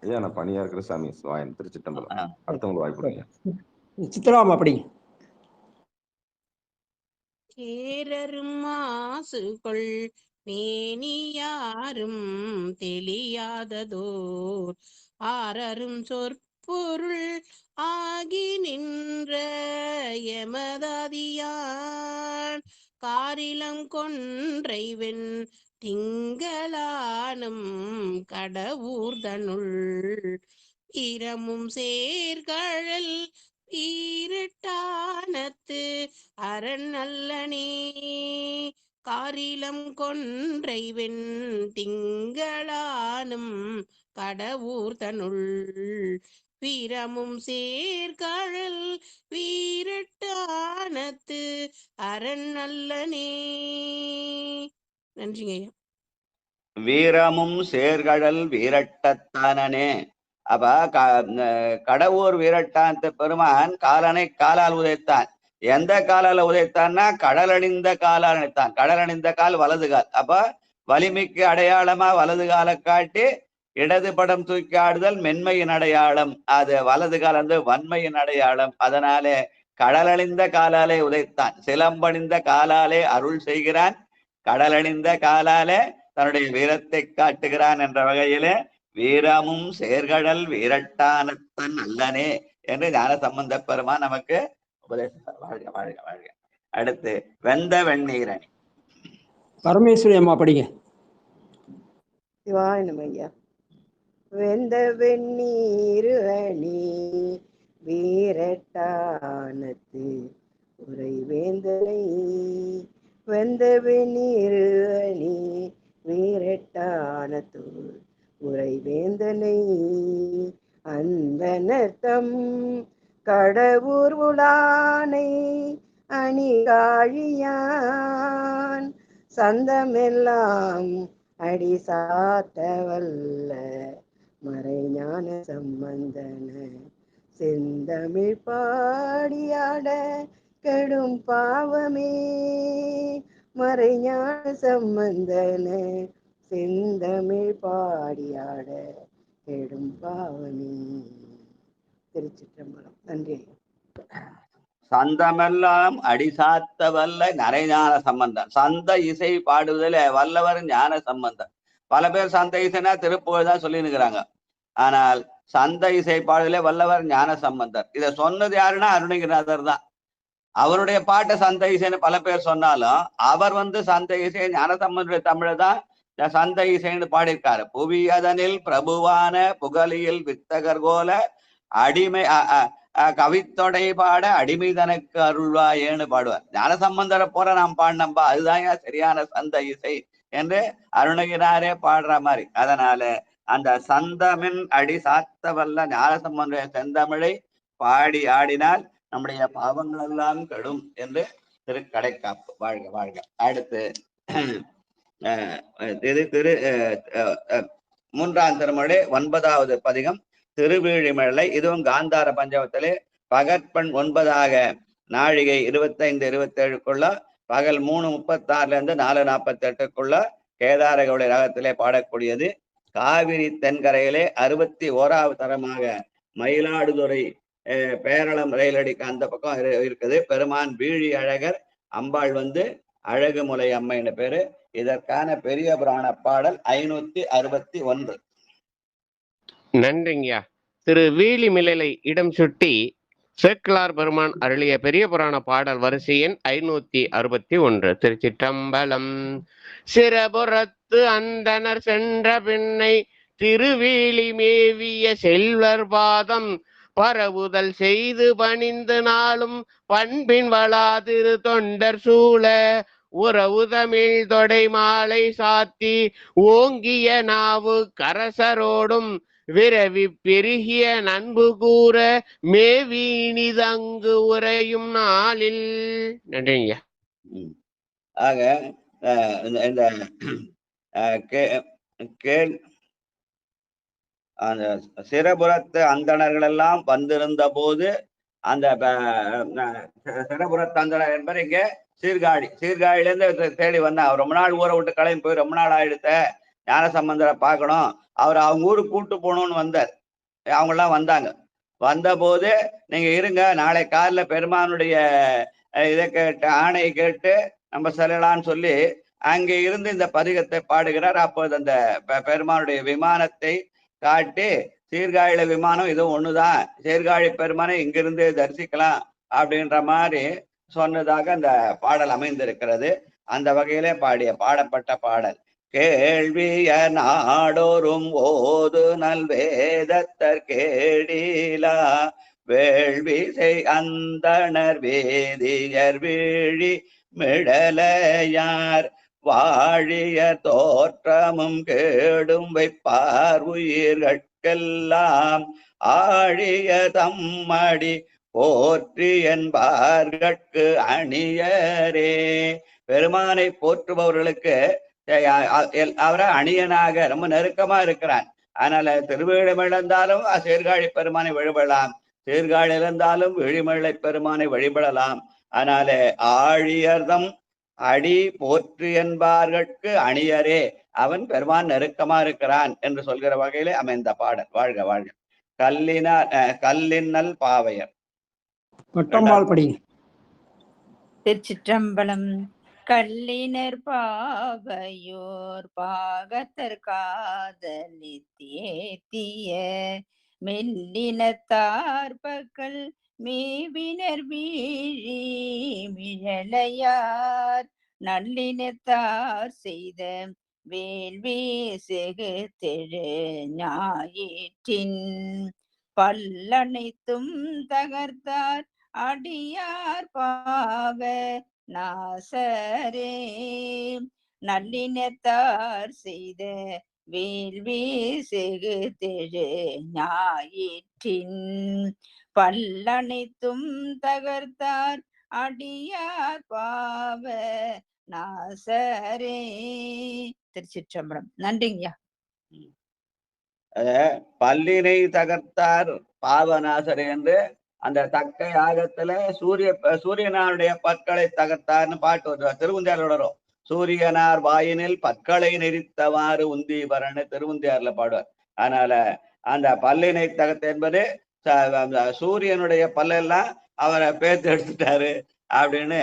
ஐயா. நான் பணியா இருக்கிற சாமி சுவாயன் திருச்சிட்டம்பலம். அடுத்தவங்க வாய்ப்பு. சித்ராமா படிங்க. தேரரும் மாசுகொள் மேனியாரும் தெளியாததோர் ஆரரும் சொற்பொருள் ஆகி நின்ற எமதாதியான் காரிலம் கொன்றைவெண் திங்களானும் கடவுர்தனுள் ஈரமும் சேர்கழல் ஈரட்டானத்து அரண் அல்லனே காரிலம் கொன்றைவெண் திங்களானும் கடவுர்தனுள் வீரமும் சேர்கழல் வீரட்டானத்து அரண் அல்லனே. நன்றிங்க ஐயா. வீரமும் சேர்கடல் வீரட்டத்தானே. அப்ப கடவுர் வீரட்டாந்த பெருமான் காலனை காலால் உதைத்தான். எந்த காலால உதைத்தான்னா கடலணிந்த காலால் அணைத்தான். கடலணிந்த கால் வலது கால். அப்ப வலிமைக்கு அடையாளமா வலது காலை காட்டி இடது படம் தூக்கி ஆடுதல் மென்மையின் அடையாளம். அது வலது கால் வந்து வன்மையின் அடையாளம். அதனாலே கடலணிந்த காலாலே உதைத்தான். சிலம்பணிந்த காலாலே அருள் செய்கிறான். கடலணிந்த காலாலே தன்னுடைய வீரத்தை காட்டுகிறான் என்ற வகையிலே வீரமும் சேர்கடல் வீரட்டானத்தன் அல்லனே என்று ஞான சம்பந்த பெருமான் நமக்கு உபதேசம். வாழ்க வாழ்க வாழ்க. அடுத்து வெந்த வெந்நீரணி. பரமேஸ்வரி அம்மா படிங்க. சிவாய நம ஐயா. வெந்த வெந்நீரு அணி வீரட்டானத்து உரை வேந்தனை வெந்த வெந்நீரு அணி வீரட்டானத்து உரை வேந்தனை அந்த நர்த்தம் கடவுர் உலானை அணிகாழியான் சந்தமெல்லாம் அடி சாத்தவல்ல மறைஞான சம்பந்தன செந்தமிழ் பாடியாட கெடும் பாவமே மறைஞான சம்பந்தன செந்தமிழ் பாடியாட கெடும் பாவமே. திருச்சிற்றம்பலம். நன்றி. சந்தமெல்லாம் அடிசாத்த வல்ல நரைஞான சம்பந்தம். சந்த இசை பாடுவதில் வல்லவர் ஞான சம்பந்தம். பல பேர் சந்த இசைனா திருப்புகழ் தான் சொல்லி இருக்கிறாங்க. ஆனால் சந்த இசை பாடுதலே வல்லவர் ஞான சம்பந்தர். இதை சொன்னது யாருன்னா அருணகிரிநாதர் தான். அவருடைய பாட்டை சந்த இசைன்னு பல பேர் சொன்னாலும் அவர் வந்து சந்த இசை ஞான சம்பந்தருடைய தமிழை தான் சந்த இசைன்னு பாடியிருக்காரு. புவி அதனில் பிரபுவான புகழியில் வித்தகர் கோல அடிமை கவித்தொடை பாட அடிமை தனக்கு அருள்வாயேன்னு பாடுவார். ஞான சம்பந்தரை போற நாம் பாடினம்பா, அதுதான் சரியான சந்த இசை என்று அருணகிரினாரே பாடுற மாதிரி. அதனால அந்த சந்தமின் அடி சாத்த வல்ல ஞான சம்பந்த செந்தமிழை பாடி ஆடினால் நம்முடைய பாவங்கள் எல்லாம் கெடும் என்று திருக்கடைக்காப்பு. வாழ்க வாழ்க. அடுத்து மூன்றாம் திருமொழி 9வது பதிகம் திருவீழிமலை. இதுவும் காந்தார பஞ்சமத்திலே பகற்பெண் 9ஆக நாழிகை 25-27க்குள்ள பகல் 3:36 4:48க்குள்ள கேதாரகவுளை ராகத்திலே பாடக்கூடியது. காவிரி தென்கரையிலே 61வது தரமாக மயிலாடுதுறை பேரளம் ரயிலடிக்கு அந்த பக்கம் இருக்குது. பெருமான் வீழி அழகர், அம்பாள் வந்து அழகுமுலை அம்மைன்னு பேரு. இதற்கான பெரிய புராண பாடல் 561. நன்றிங்கய்யா. திரு வீழிமிழலை இடம் சுட்டி சேக்கிழார் பெருமான் அருளிய பெரிய புராண பாடல் வரிசை எண் 561. திருச்சிற்றம்பலம். சிறபுறத்து அந்தனர் சென்ற பின்னை திருவீழி மேவிய செல்வர் பாதம் பரவுதல் செய்து பணிந்து நாளும் பண்பின் வளாதிரு தொண்டர் சூழ உறவு தமிழ் தொடை மாலை சாத்தி ஓங்கிய நாவு கரசரோடும் விரவி பெருகிய நண்பு கூற மேவீனிதங்கு உரையும் நாளில். நன்றிங்க. ஆக இந்த அந்த சிறபுரத்து அந்தணர்கள் எல்லாம் வந்திருந்த போது அந்த சிறபுரத்து அந்தணர் என்பவர் இங்க சீர்காழியிலேருந்து தேடி வந்தேன். அவர் ரொம்ப நாள் ஊரை விட்டு கிளம்பி போய் ரொம்ப நாள் ஆயிடுத்த ஞான சம்பந்தரை பார்க்கணும், அவர் அவங்க ஊருக்கு கூப்பிட்டு போகணும்னு வந்தார். அவங்கெல்லாம் வந்தாங்க. வந்த போது நீங்க இருங்க, நாளை காலில் பெருமானுடைய இதை கேட்டு ஆணை கேட்டு நம்ம செல்லலான்னு சொல்லி அங்கே இருந்து இந்த பதிகத்தை பாடுகிறார். அப்போது அந்த பெருமானுடைய விமானத்தை காட்டி சீர்காழியில விமானம் இதுவும் ஒண்ணுதான், சீர்காழி பெருமானை இங்கிருந்து தரிசிக்கலாம் அப்படின்ற மாதிரி சொன்னதாக அந்த பாடல் அமைந்திருக்கிறது. அந்த வகையிலே பாடப்பட்ட பாடல். கேள்விய நாடோறும் ஓது நல்வேதத்தர் கேடிலா வேள்விசை அந்தணர் வேதியர் வீழி மிடலையார் வாழிய தோற்றமும் கேடும் வைப்பார் உயிர்கட்கெல்லாம் ஆழிய தம்மடி போற்றி என்பார்கட்கு அணியரே. பெருமானை போற்றுபவர்களுக்கு அவரை அணியனாக ரொம்ப நெருக்கமா இருக்கிறான். அதனால திருவேழிமிழந்தாலும் சீர்காழி பெருமானை வழிபடலாம், சீர்காழி இருந்தாலும் விழிமழை பெருமானை வழிபடலாம். அதனால ஆழியர்தம் அடி போற்று என்பார்கட்கு அணியரே, அவன் பெருமான் நெருக்கமா இருக்கிறான் என்று சொல்கிற வகையிலே அமைந்த பாடல். வாழ்க வாழ்க. கல்லின்னல் பாவையர். திருச்சிற்றம்பலம். கல்லினர் பாவையோர் பாகத்தர் காதலி தேத்திய மெல்லினத்தார்பக்கள் மேவினர் வீழி மிழலையார் நல்லினத்தார் செய்த வேள்வி செகு தெழு ஞாயிற்றின் பல்லனைத்தும் தகர்த்தார் அடியார் பாவ நாசரே. நல்லினத்தார் செய்த வேள்வி செகு தெழு ஞாயிற்றின் பல்லனைத்தும் தகர்த்தார் அடியார் பாவ நாசரே. திருச்சிற்றம்பலம். நன்றிங்கய்யா. பல்லினை தகர்த்தார் பாவநாசர் என்று அந்த தக்க யாகத்துல சூரியனாருடைய பற்களை தகர்த்தார்னு பாட்டு வருவார். திருவுந்தியார் வரும். சூரியனார் வாயினில் பற்களை நெறித்தவாறு உந்தீவரன்னு திருவுந்தியார்ல பாடுவார். அதனால அந்த பல்லினை தகர்த்த என்பது சூரியனுடைய பல்லெல்லாம் அவரை பேர்த்து எடுத்துட்டாரு அப்படின்னு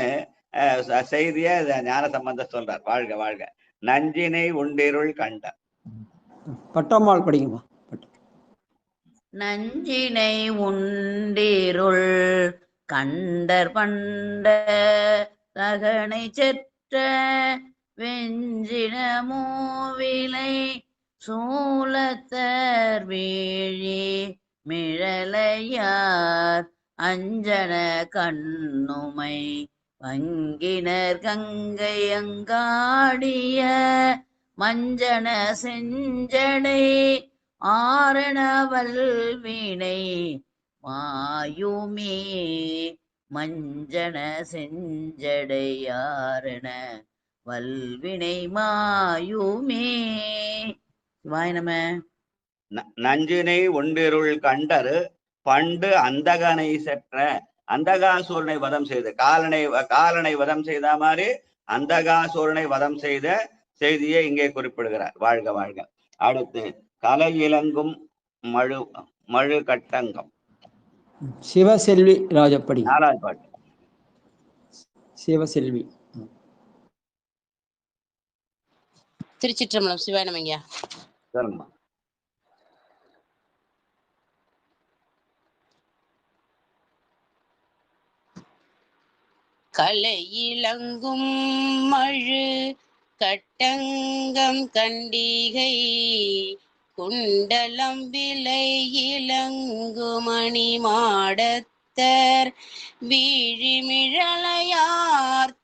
செய்திய ஞான சம்பந்தர் சொல்றார். வாழ்க வாழ்க. நஞ்சினை உண்டிருள் கண்ட. பட்டம்மாள் படிக்குமா? நஞ்சினை உண்டிருள் கண்டர் பண்ட ரகனை செற்ற வெஞ்சின மூவிலை சூலத்தர் வீழி மிழலையார் அஞ்சன கண்ணுமை வங்கினர் கங்கை அங்காடிய மஞ்சன செஞ்சடை ஆரணவல் வினை மாயுமே. மஞ்சன செஞ்சடையாரண வல்வினை மாயுமே. வாய்நம. நஞ்சினை ஒன்றிருள் கண்டரு பண்டு அந்தகனை செற்ற. அந்தகாசூரனை வதம் செய்து காலனை வதம் செய்த மாதிரி அந்தகாசூரனை வதம் செய்த செய்தியை இங்கே குறிப்பிடுகிறார். வாழ்க வாழ்க. அடுத்து கலை இலங்கும் மழு கட்டங்கம். சிவசெல்வி ராஜப்படி. 4வது பாட்டு. சிவசெல்வி. திருச்சிற்றம்பலம். சிவாயனமையா. சரிம்மா. கலை இலங்கும் மழு கட்டங்கம் கண்டிகை குண்டலம் விலை இலங்குமணி மாடத்தர் வீழிமிழலையார்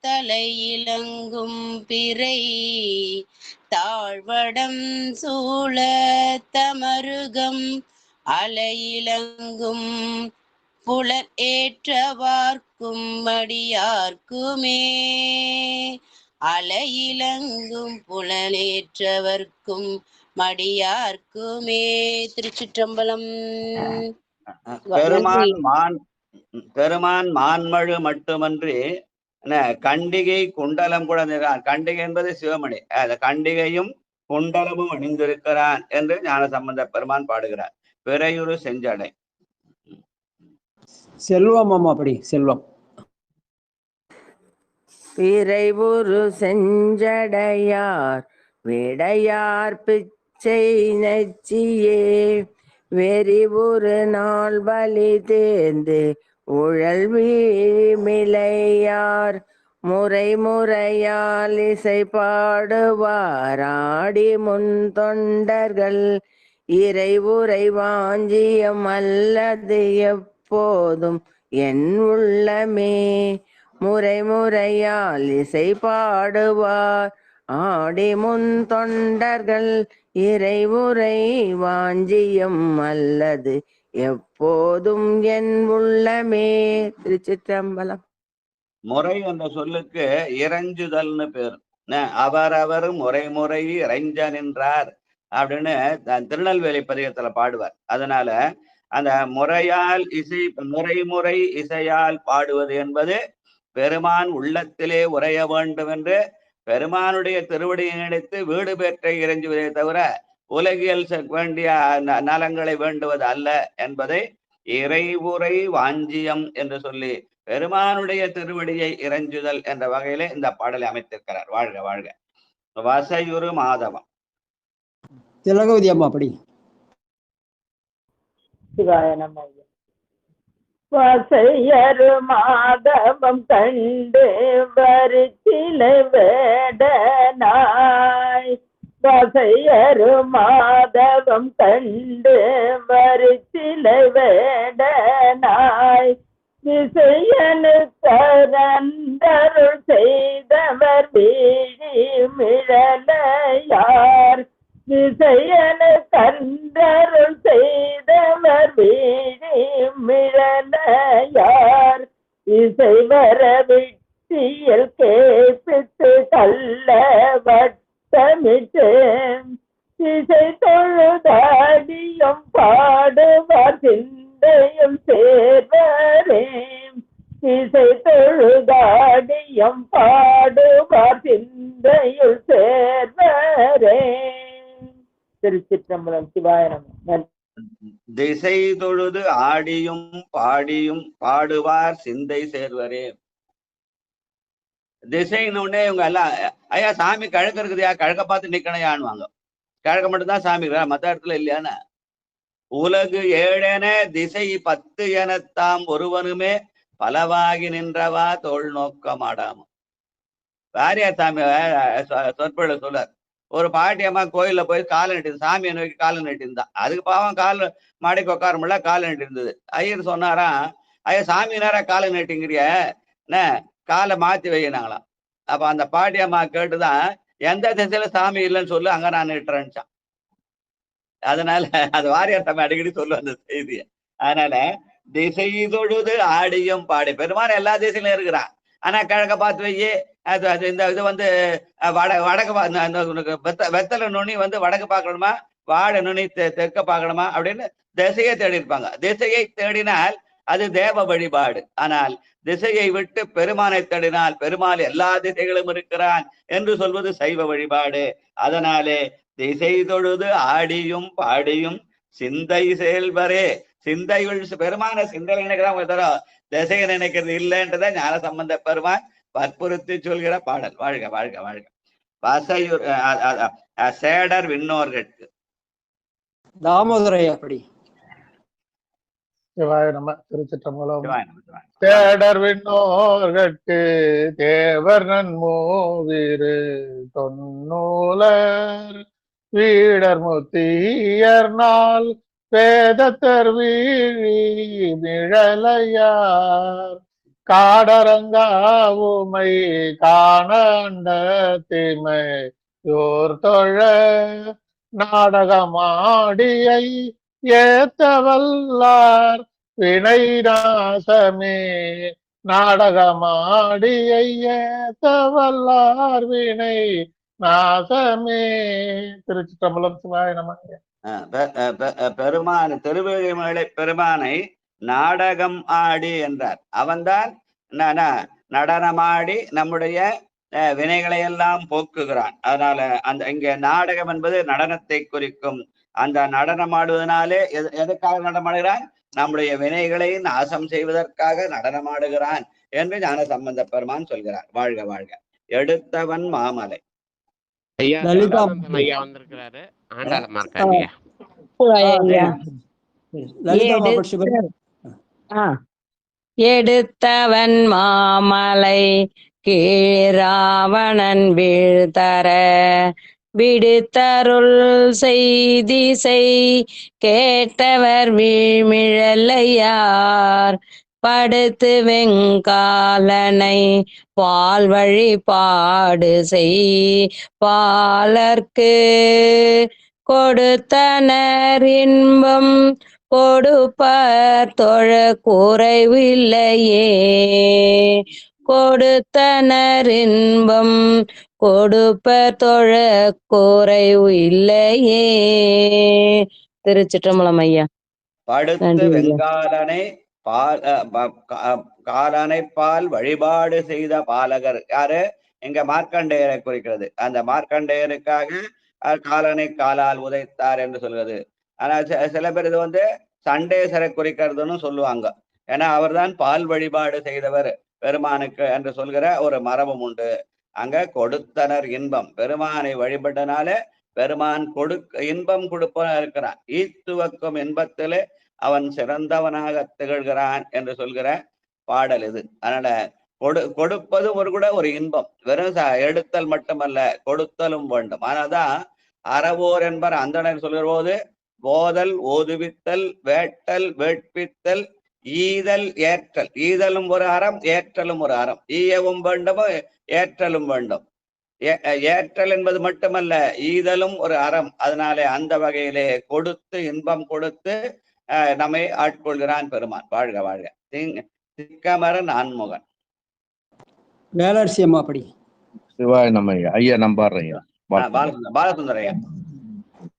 தலை இலங்கும் பிறை தாழ்வடம் சூழ தமருகம் அலையிலங்கும் புலர் ஏற்றவார்க்கும் மடியார்க்குமே. அலையிலங்கும் புலனேற்றவர்க்கும் மடியார்க்குமே. திருச்சிற்றம்பலம். பெருமான் மான்மழு மட்டுமன்றி கண்டிகை குண்டலம் கூட கண்டிகை என்பது சிவமணி, கண்டிகையும் குண்டலமும் அணிந்திருக்கிறான் என்று ஞான சம்பந்த பெருமான் பாடுகிறார். பிறையுறு செஞ்சடை. செல்வம் அம்மா படி. செல்வம். விரைவுறு செஞ்சடையார் விடையார் பிச்சை நச்சியே வெறிவுறு நாள் பலி தேர்ந்து உழல் வீமிளையார் முறை முறையால் இசை பாடுவார் ஆடி முன் தொண்டர்கள் இறைவுரை வாஞ்சியம் அல்லது எப்போதும் என் உள்ளமே முறை முறையால் இசை பாடுவார் ஆடி முன் தொண்டர்கள் இறைவுரை வாஞ்சியம் அல்லது எப்போதும் என் உள்ளமே. திருச்சிற்றம்பலம். முறை என்ற சொல்லுக்கு இறைஞ்சுதல்னு பேர். அவரவர் முறை முறை இறைஞ்ச நின்றார் அப்படின்னு திருநெல்வேலி பதிகத்துல பாடுவார். அதனால அந்த முறையால் இசை முறை இசையால் பாடுவது என்பது பெருமான் உள்ளத்திலே உரைய வேண்டும் என்று பெருமானுடைய திருவடியை நினைத்து வீடு பெற்றை இறைஞ்சுவதை தவிர உலகியல் வேண்டிய நலங்களை வேண்டுவது அல்ல என்பதை இறைவுரை வாஞ்சியம் என்று சொல்லி பெருமானுடைய திருவடியை இறைஞ்சுதல் என்ற வகையிலே இந்த பாடலை அமைத்திருக்கிறார். வாழ்க வாழ்க. வசையுறு மாதவம். திலகவதி அம்மா அப்படி. சிவாய நம. வசையரு மாதவம் கண்டு வரிச்சிலை வேடனாய் வசையரு மாதவம் கண்டு வரிச்சிலை வேடனாய் திசையனு தரந்தருள் செய்தவர் வீழி மிழலையார் திசையனு கண்டருள் செய்தவர் வீழி மிழலையார் இசை வர விட்டியல் கேப்பித்து கல்ல வட்டமிட்டு இசை தொழுதாடியும் பாடுவார் சிந்தையும் சேர்வரே இசை தொழுதாடியும் பாடுவார் சிந்தையுள் சேர்வரே. திருச்சிற்றம்பலம். சிவாய நம. திசை தொழுது ஆடியும் பாடியும் பாடுவார் சிந்தை சேர்வரே. திசைன்னு உடனே இவங்க எல்லாம் ஐயா சாமி கிழக்கு இருக்குதுயா, கிழக்க பார்த்து நிக்கணையான்வாங்க. கிழக்க மட்டும்தான் சாமி, மற்ற இடத்துல இல்லையானா உலகு ஏழென திசை 10 எனத்தாம் ஒருவனுமே பலவாகி நின்றவா தோல் நோக்க மாடாம. வாரியார் சாமி சொற்பொழ சொல்லார். ஒரு பாட்டியம்மா கோயில்ல போய் காலை நட்டி சாமியை நோக்கி காலை நட்டிருந்தான். அதுக்கு பாவம் கால் மாடிக்கு உட்கார முடியல, காலை நட்டிருந்தது. ஐயர் சொன்னாராம், ஐயா சாமி நேரம் காலை நட்டிங்கிறிய என்ன காலை மாத்தி வையினாங்களாம். அப்ப அந்த பாட்டியம்மா கேட்டுதான் எந்த திசையில சாமி இல்லைன்னு சொல்லு, அங்க நான் நிட்டுறேன்னுச்சான். அதனால அது வாரியார் சாமி அடிக்கடி சொல்லுவோம் அந்த செய்தியை. அதனால திசை தொழுது ஆடியும் பாடி பெருமான் எல்லா திசையிலும் இருக்கிறான். ஆனா கிழக்க பார்த்து வையே அது இந்த இது வந்து வடக்கு வெத்தலை நுனி வந்து வடக்கு பார்க்கணுமா, வாழை நுனி தெற்க பார்க்கணுமா அப்படின்னு திசையை தேடி இருப்பாங்க. திசையை தேடினால் அது தேவ வழிபாடு. ஆனால் திசையை விட்டு பெருமானை தேடினால் பெருமாள் எல்லா திசைகளும் இருக்கிறான் என்று சொல்வது சைவ வழிபாடு. அதனாலே திசை தொழுது ஆடியும் பாடியும் சிந்தை செயல்வரே. சிந்தையுள் பெருமான சிந்தை நினைக்கிறான், திசையை நினைக்கிறது இல்லைன்றத ஞான சம்பந்த பெருமான் வற்புறுத்தி சொல்கிற பாடல். வாழ்க வாழ்க வாழ்க. வசையூர் சேடர் விண்ணோர்கட்கு. தாமோதரை அப்படி. சிவாய நம. திருச்சிற்றம்பலம். தேடர் விண்ணோர்கட்கு தேவர் நன்மூவிரு தொன்னூலர் வீடர் முத்தியர் நாள் வேதத்தர் வீழி நிழலையார் காடரங்காவுமை காணண்ட தீமை யோர் தொழ நாடகமாடியை ஏத்தவல்லார் வினை நாசமே. நாடகமாடியை ஏத்தவல்லார் வினை நாசமே. திருச்சிற்றம்பலம். சிவாய நம. பெருமான் திருவேழிமலை பெருமானை நாடகம் ஆடி என்றார். அவன்தான் நடனமாடி நம்முடைய வினைகளை எல்லாம் போக்குகிறான். அதனால அந்த இங்க நாடகம் என்பது நடனத்தை குறிக்கும். அந்த நடனம் ஆடுவதனாலே எதுக்காக நடனமாடுகிறான்? நம்முடைய வினைகளை நாசம் செய்வதற்காக நடனமாடுகிறான் என்று ஞான சம்பந்த பெருமான் சொல்கிறார். வாழ்க வாழ்க. எடுத்தவன் மாமலை. ஐயா லலிதா சதானந்தன் ஐயா வந்திருக்கிறாரு. ஆண்டாளம்மா இருக்காங்க ஐயா. ஐயா. லலிதா மாப்பட் சிவன் எடுத்தவன் மாமலை கீழாவணன் வீழ்தர விடுத்தருள் செய்திசை கேட்டவர் வீழ்மிழலையார் படுத்து வெங்காலனை பால் வழிபாடு செய் பாலர்க்கு கொடுத்தனர் இன்பம் கொடுப்பர் தொழ குறைவில்லையே கொடுத்தனர் இன்பம் கொடுப்பர் தொழ குறைவு இல்லையே. திருச்சிற்றம்பலம் ஐயா. படுத்து வெங்காலனை காலனை பால் வழிபாடு செய்த பாலகர் யாரு? இங்க மார்க்கண்டேயரை குறிக்கிறது. அந்த மார்க்கண்டேயருக்காக காலனை காலால் உதைத்தார் என்று சொல்கிறது. ஆனா சில பேர் இது வந்து சண்டேசரை குறிக்கிறதுன்னு சொல்லுவாங்க. ஏன்னா அவர் தான் பால் வழிபாடு செய்தவர் பெருமானுக்கு என்று சொல்கிற ஒரு மரபும் உண்டு. அங்க கொடுத்தனர் இன்பம், பெருமானை வழிபட்டனால பெருமான் இன்பம் கொடுப்பன இருக்கிறான். ஈத்துவக்கும் இன்பத்திலே அவன் சிறந்தவனாக திகழ்கிறான் என்று சொல்கிற பாடல் இது. அதனால கொடுப்பது கூட ஒரு இன்பம். வெறும் எடுத்தல் மட்டுமல்ல, கொடுத்தலும் வேண்டும். ஆனாதான் அறவோர் என்பர் அந்தனர் சொல்கிற போது போதல் ஓதுவித்தல் வேட்டல் வேட்பித்தல் ஈதல் ஏற்றல். ஈதலும் ஒரு அறம், ஏற்றலும் ஒரு அறம். ஈயவும் வேண்டுமோ ஏற்றலும் வேண்டும். ஏற்றல் என்பது மட்டுமல்ல, ஈதலும் ஒரு அறம். அதனாலே அந்த வகையிலே கொடுத்து இன்பம் கொடுத்து நம்மை ஆட்கொள்கிறான் பெருமான். வாழ்க வாழ்க. திக்கமர நான்முகன். வேலரசி அம்மா அப்படி. சிவாய நம்ம ஐயா நம்பார் ஐயா. பாலசுந்தர் ஐயா.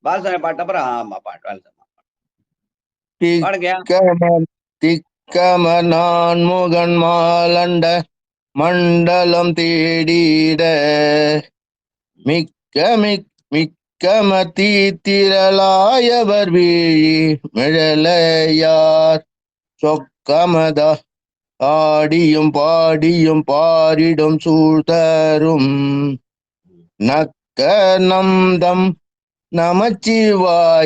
பாலசுந்தர் பாட்டப்புறம் ஆமா பாட்டு திக்கம நான்முகன் மாலண்ட மண்டலம் தேடிட மிக்கம தீத்திரலாயவர் வீழி மிழலையார் சொக்கமத ஆடியும் பாடியும் பாரிடும் சூழ்தரும் நக்க நம்தம் நமச்சிவாயவென்பார்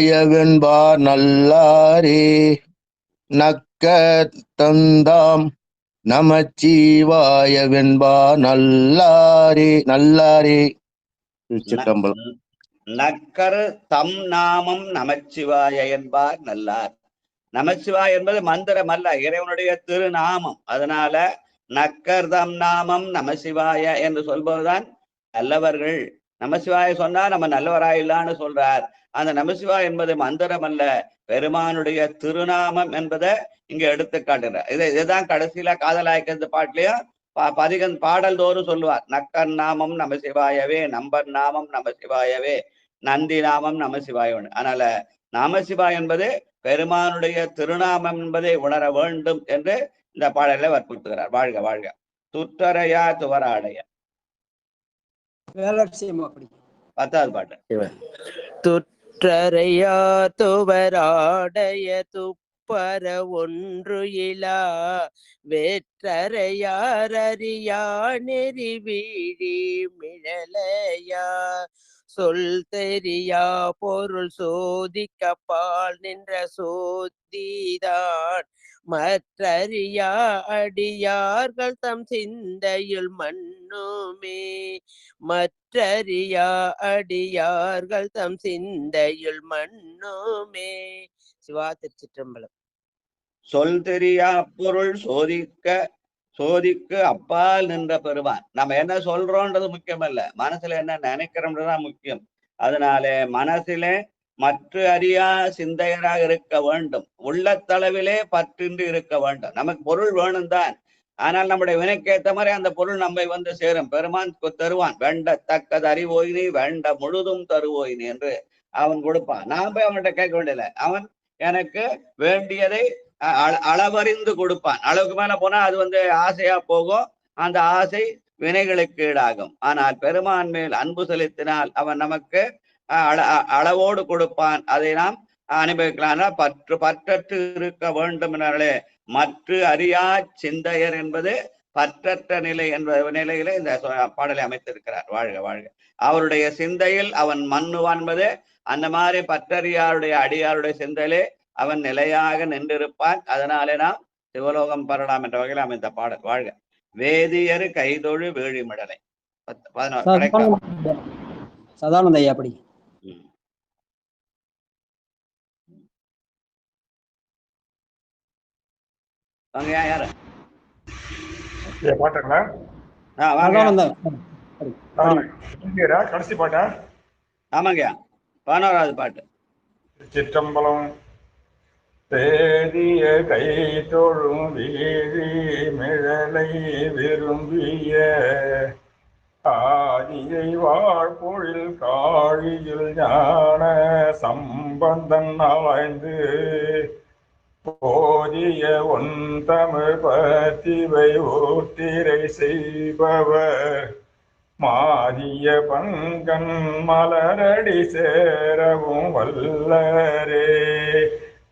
நல்லாரே நக்க தந்தாம் நமச்சிவாயவென்பார் நல்லாரே நல்லாரே. நக்கரு தம் நாமம் நமச்சிவாய என்பார் நல்லார். நமச்சிவாய் என்பது மந்திரம் அல்ல, இறைவனுடைய திருநாமம். அதனால நக்கர் தம் நாமம் நமசிவாய என்று சொல்பவர்தான் நல்லவர்கள். நமசிவாய சொன்னா நம்ம நல்லவராயில்லான்னு சொல்றார். அந்த நமசிவாய் என்பது மந்திரம் அல்ல, பெருமானுடைய திருநாமம் என்பதை இங்க எடுத்து காட்டுறார். இதுதான் கடைசியில காதலாய்க்கிறது பாட்டிலையும் பதிகன் பாடல் தோறும் சொல்லுவார். நக்கர் நாமம் நமசிவாயவே, நம்பர் நாமம் நமசிவாயவே, நந்தி நாமம் நமசிவாயவன். அதனால நாமசிவாய் என்பது பெருமானுடைய திருநாமம் என்பதை உணர வேண்டும் என்று இந்த பாடலை வற்புறுத்துகிறார். வாழ்க வாழ்க. துற்றரையா துவராடைய. பத்தாவது பாட்டு. துற்றரையா துவராடைய துப்பர ஒன்று இலா வேற்றரையார் அறியா நெறி வீழி மிழலையா சொல் தெரியா பொருள் சோதிக்க பால் நின்ற சோதிதான் மற்றறியா அடியார்கள் தம் சிந்தையுள் மண்ணுமே மற்றறியா அடியார்கள் தம் சிந்தையுள் மண்ணுமே. சிவா திருச்சிற்றம்பலம். சொல் தெரியா பொருள் சோதிக்கு அப்பால் நின்ற பெருமான். நம்ம என்ன சொல்றோன்றது முக்கியமல்ல, மனசுல என்ன நினைக்கிறோம்ன்றதுதான் முக்கியம். அதனால மனசிலே மற்ற அறியா சிந்தையராக இருக்க வேண்டும். உள்ளத்தளவிலே பற்றின்றி இருக்க வேண்டும். நமக்கு பொருள் வேணும் தான், ஆனால் நம்முடைய வினைக்கேற்ற மாதிரி அந்த பொருள் நம்மை வந்து சேரும். பெருமான் தருவான். வேண்டத்தக்கது அறிவோயினி வேண்ட முழுதும் தருவோயினி என்று அவன் கொடுப்பான். நாம் போய் அவன்கிட்ட கேட்க வேண்டியதில்லை. அவன் எனக்கு வேண்டியதை அளவறிந்து கொடுப்பான். அளவுக்கு மேல போனா அது வந்து ஆசையா போகும். அந்த ஆசை வினைகளுக்கு ஈடாகும். ஆனால் பெருமான் மேல் அன்பு செலுத்தினால் அவன் நமக்கு அளவோடு கொடுப்பான். அதை நாம் அனுபவிக்கலாம். பற்றற்று இருக்க வேண்டும் என்றாலே மற்ற அறியா சிந்தையர் என்பது பற்றற்ற நிலை என்ற நிலையில இந்த பாடலை அமைத்திருக்கிறார். வாழ்க வாழ்க. அவருடைய சிந்தையில் அவன் மண்ணுவான் என்பது அந்த மாதிரி பற்றறியாருடைய அடியாருடைய சிந்தையிலே அவன் நிலையாக நின்றிருப்பான். அதனாலே நாம் சிவலோகம் பெறலாம் என்ற வகையில் அமைந்த பாடல். வாழ்க. வேதியரு கைதொழு வேழிமிடலை. 11 சதானந்த ஐயா படி. வாங்க யாரு பாட்டுங்களா? கடைசி பாட்டா? ஆமாங்கய்யா, 11வது பாட்டு. சிற்றம்பலம். தேதிய கை தொழும் வீழி மிழலை விரும்பிய ஆதியை வாழ்பொழில் காழியில் ஞான சம்பந்தன் ஆய்ந்து போதிய ஒன் தமிழ் பத்திவை ஊத்திரை செய்பவர் மாறிய பங்கன் மலரடி சேரவும் வல்லரே.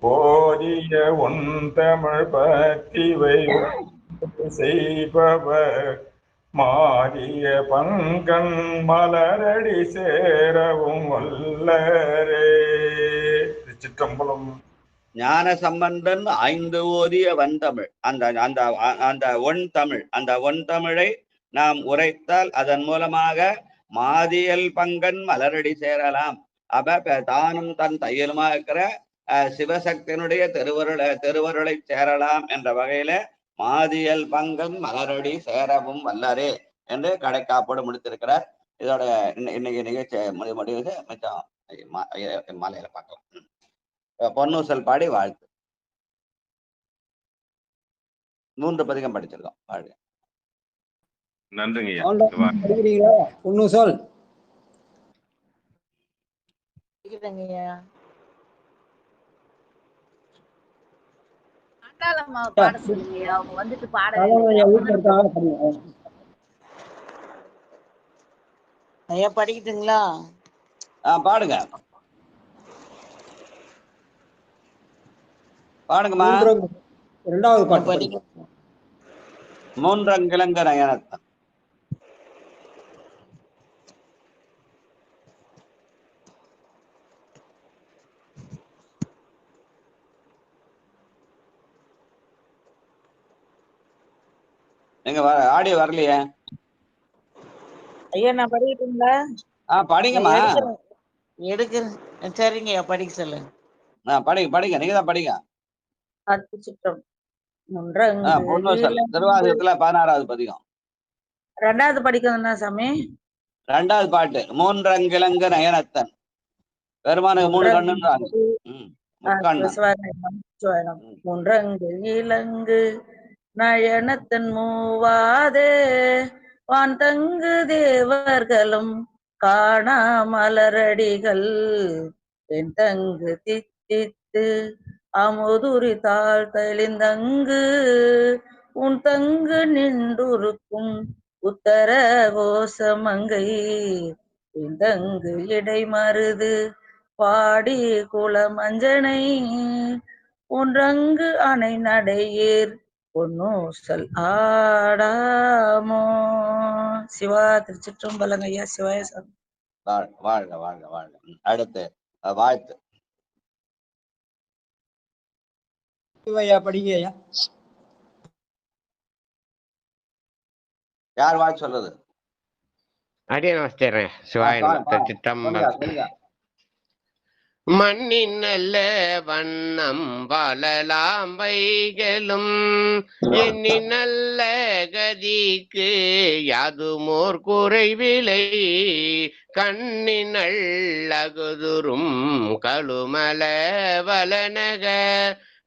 போதிய ஒன் தமிழ் பத்திவை செய்பவர் மாறிய பங்கன் மலரடி சேரவும் வல்லரே. சிற்றம்பலம். ஞான சம்பந்தன் 5 ஓதிய வன்தமிழ், அந்த ஒன் தமிழ், அந்த ஒன் தமிழை நாம் உரைத்தால் அதன் மூலமாக மாதியல் பங்கன் மலரடி சேரலாம். அப்ப தானும் தன் தையலுமா இருக்கிற சிவசக்தியினுடைய திருவருளை சேரலாம் என்ற வகையில மாதியல் பங்கன் மலரடி சேரவும் வல்லரே என்று கடைக்காப்போடு முடித்திருக்கிறார். இதோட இன்னைக்கு நிகழ்ச்சி முடிவு மிச்சம் மாலையில பார்க்கலாம். பொன்னூசல் பாடி வாழ்த்து. 3 பதிகம் படிச்சிருக்கோம். வாழ்க. நன்றிங்க. பொன்னூசல் பாட சொல்லுங்க. அவங்க வந்துட்டு பாட ஐயா படிக்கிட்டுங்களா? பாடுங்க பாடுங்கம்மா. 2வது பாட்டு. 3 நயனத்தான். எங்க ஆடியோ வரலையே ஐயா? நான் படிக்கட்டுங்களா? படிங்கம்மா. எடுக்கிறேன். சரிங்க, படிக்க சொல்லுங்க. படிங்க, நீங்க தான் படிங்க. திருவாசகத்துல 16வது பதிகம். 2வது படிக்கணும்னா சாமி? 2வது பாட்டு. 3 நயனத்தன். பெருமானுக்கு 3 கண்ணுன்றாங்க. 3 இலங்கு நயனத்தன் மூவாதே வான் தங்கு தேவர்களும் காணா மலரடிகள் என் தங்கு தித்தித்து அமுதுரி தாழ் தெளிந்தங்கு உன் தங்கு நின்றுருக்கும் உத்தர கோசமங்கை என் தங்கு இடை மருது பாடி குளமஞ்சனை ஒன்றங்கு அணை நடையேர் பொன்னூசல் ஆடாமோ. சிவா. திருச்சிற்றம்பலம் ஐயா. சிவாய சாமி. வாழ்க வாழ்க வாழ்க. அடுத்து வாழ்த்து. படிங்க ஐயா. யார் வாழ்த்து சொல்றது? அடியே நமஸ்தே. சிவாய. மண்ணின் நல்ல வண்ணம் வளலாம் வைகளும் எண்ணின் நல்ல கதிக்கு யாதுமோர் குறைவிலை கண்ணின் அழகுதுரும் கழுமல வலனக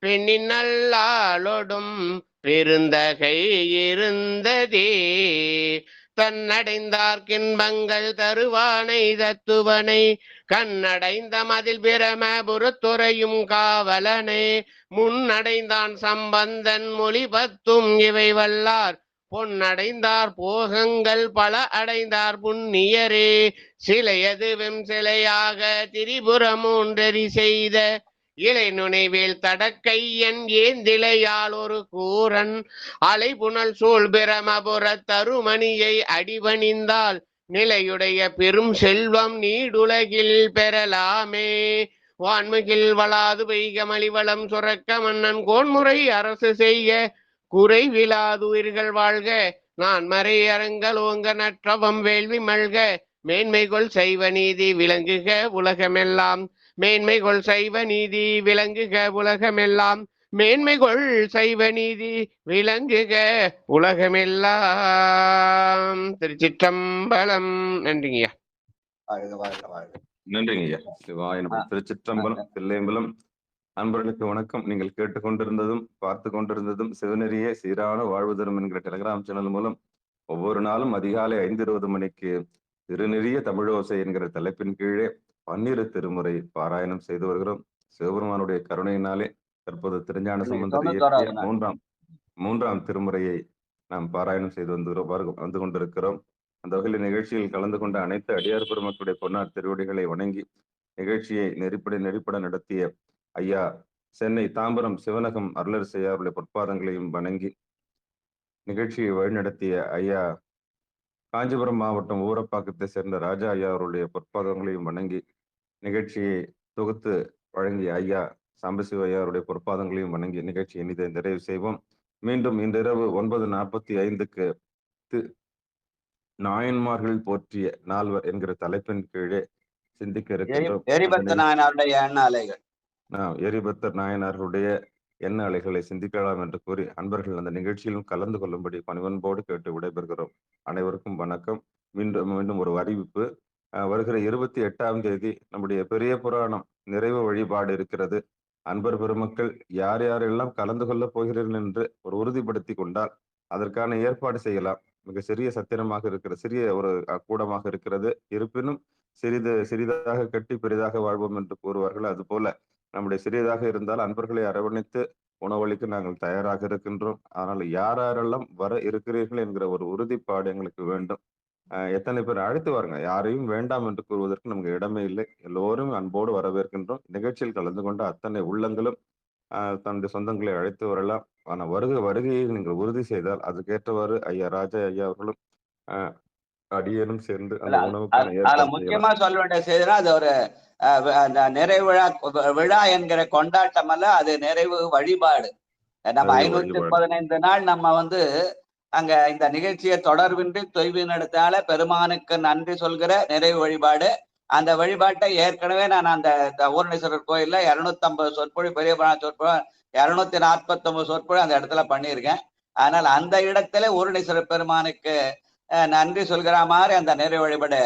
பெண்ணின் நல்லாளொடும் பெருந்தகை இருந்ததே தன்னடைந்தார்கின்பங்கள் தருவானை தத்துவனை கண்ணடைந்த மதில் பிரமபுரத்துறையும் காவலனே முன்னடைந்தான் சம்பந்தன் மொழி 10 இவை வல்லார் பொன்னடைந்தார் போகங்கள் பல அடைந்தார் புண்ணியரே சிலையது வெம் சிலையாக திரிபுரம் 3 செய்த இலை நுனைவேல் தடக்கையன் ஏந்திலையால் ஒரு கூரன் அலைபுனல் சூழ் பிரமபுர தருமணியை அடிபணிந்தால் நிலையுடைய பெரும் செல்வம் நீடுலகில் பெறலாமே. வான்முகில் வளாது பெய்க மலிவளம் சுரக்க மன்னன் கோன்முறை அரசு செய்ய குறைவிலாது உயிர்கள் வாழ்க. நான் மறை அரங்கல் ஓங்க நற்றவம் வேள்வி மல்க. மேன்மைகொள் சைவ நீதி விளங்குக உலகமெல்லாம். மேன்மைகொள் சைவ நீதி விளங்குக உலகமெல்லாம். மேன்மைகொள் சைவ நீதி விளங்குக உலகமெல்லாம். திருச்சிற்றம்பலம். நன்றிங்கய்யா. நன்றிங்கய்யா. சிவாய நம. திருச்சிற்றம்பலம், தில்லையம்பலம். அன்பர்களுக்கு வணக்கம். நீங்கள் கேட்டுக்கொண்டிருந்ததும் பார்த்து கொண்டிருந்ததும் சிவநெறியே சீரான வாழ்வு தரும் என்கிற டெலிகிராம் சேனல் மூலம் ஒவ்வொரு நாளும் அதிகாலை 5:20 மணிக்கு திருநெறிய தமிழோசை என்கிற தலைப்பின் கீழே 12 திருமுறை பாராயணம் செய்து வருகிறோம். சிவபெருமானுடைய கருணையினாலே தற்போது திருஞான சம்பந்தர் இயற்றிய மூன்றாம் திருமுறையை நாம் பாராயணம் செய்து வந்து கொண்டிருக்கிறோம். அந்த வகையில் நிகழ்ச்சியில் கலந்து கொண்ட அனைத்து அடியார் பெருமக்களுடைய பொன்னார் திருவடிகளை வணங்கி நிகழ்ச்சியை நெறிப்பட நடத்திய ஐயா சென்னை தாம்பரம் சிவனகம் அருளரசு ஐயாருடைய பொற்பாதங்களையும் வணங்கி நிகழ்ச்சியை வழிநடத்திய ஐயா காஞ்சிபுரம் மாவட்டம் ஊரப்பாக்கத்தை சேர்ந்த ராஜா ஐயா அவருடைய பொற்பாதங்களையும் வணங்கி நிகழ்ச்சியை தொகுத்து வழங்கிய ஐயா சாம்பசிவ ஐயாருடைய பொற்பாதங்களையும் வணங்கி நிகழ்ச்சியை இனிதை நிறைவு செய்வோம். மீண்டும் இந்த இரவு 9:45 நாயன்மார்கள் போற்றிய நால்வர் என்கிற தலைப்பின் கீழே சிந்திக்க இருக்கின்றோம். எரிபத்தர் நாயனார்களுடைய எண்ண அலைகளை சிந்திக்கலாம் என்று கூறி அன்பர்கள் அந்த நிகழ்ச்சியிலும் கலந்து கொள்ளும்படி பணிவன்போடு கேட்டு விடைபெறுகிறோம். அனைவருக்கும் வணக்கம். மீண்டும் ஒரு அறிவிப்பு. வருகிற 28ஆம் தேதி நம்முடைய பெரிய புராணம் நிறைவு வழிபாடு இருக்கிறது. அன்பர் பெருமக்கள் யார் யாரெல்லாம் கலந்து கொள்ள போகிறீர்கள் என்று ஒரு உறுதிப்படுத்தி கொண்டால் அதற்கான ஏற்பாடு செய்யலாம். மிக சிறிய சத்திரமாக இருக்கிற சிறிய ஒரு கூடமாக இருக்கிறது. இருப்பினும் சிறிதாக கட்டி பெரிதாக வாழ்வோம் என்று கூறுவார்கள். அதுபோல நம்முடைய சிறியதாக இருந்தால் அன்பர்களை அரவணைத்து உணவளிக்க நாங்கள் தயாராக இருக்கின்றோம். ஆனால் யாரெல்லாம் வர இருக்கிறீர்கள் என்கிற ஒரு உறுதிப்பாடு எங்களுக்கு வேண்டும். எத்தனை பேர் அழைத்து வாருங்க. யாரையும் வேண்டாம் என்று கூறுவதற்கு நமக்கு இடமே இல்லை. எல்லோரும் அன்போடு வரவேற்கின்றோம். நிகழ்ச்சியில் கலந்து கொண்ட அத்தனை உள்ளங்களும் தன்னுடைய சொந்தங்களை அழைத்து வரலாம். ஆனால் வருகையை நீங்கள் உறுதி செய்தால் அதுக்கேற்றவாறு ஐயா ராஜா ஐயா அவர்களும் அடியேனும் சேர்ந்து அந்த உணவுக்கான முக்கியமா சொல்ல வேண்டிய செய்தினா அது ஒரு நிறைவு விழா என்கிற கொண்டாட்டம் அல்ல, அது நிறைவு வழிபாடு. நம்ம 515 நாள் நம்ம அங்க இந்த நிகழ்ச்சியை தொடர்பின்றி தொய்வு நடத்தால பெருமானுக்கு நன்றி சொல்கிற நிறைவு வழிபாடு. அந்த வழிபாட்டை ஏற்கனவே நான் அந்த ஊரணீஸ்வரர் கோயில்ல 250 சொற்பொழி, பெரிய புராண சொற்பொழி 249 சொற்பொழி அந்த இடத்துல பண்ணியிருக்கேன். அதனால் அந்த இடத்துல ஊரணீஸ்வரர் பெருமானுக்கு நன்றி சொல்கிற மாதிரி அந்த நிறைவு வழிபாடு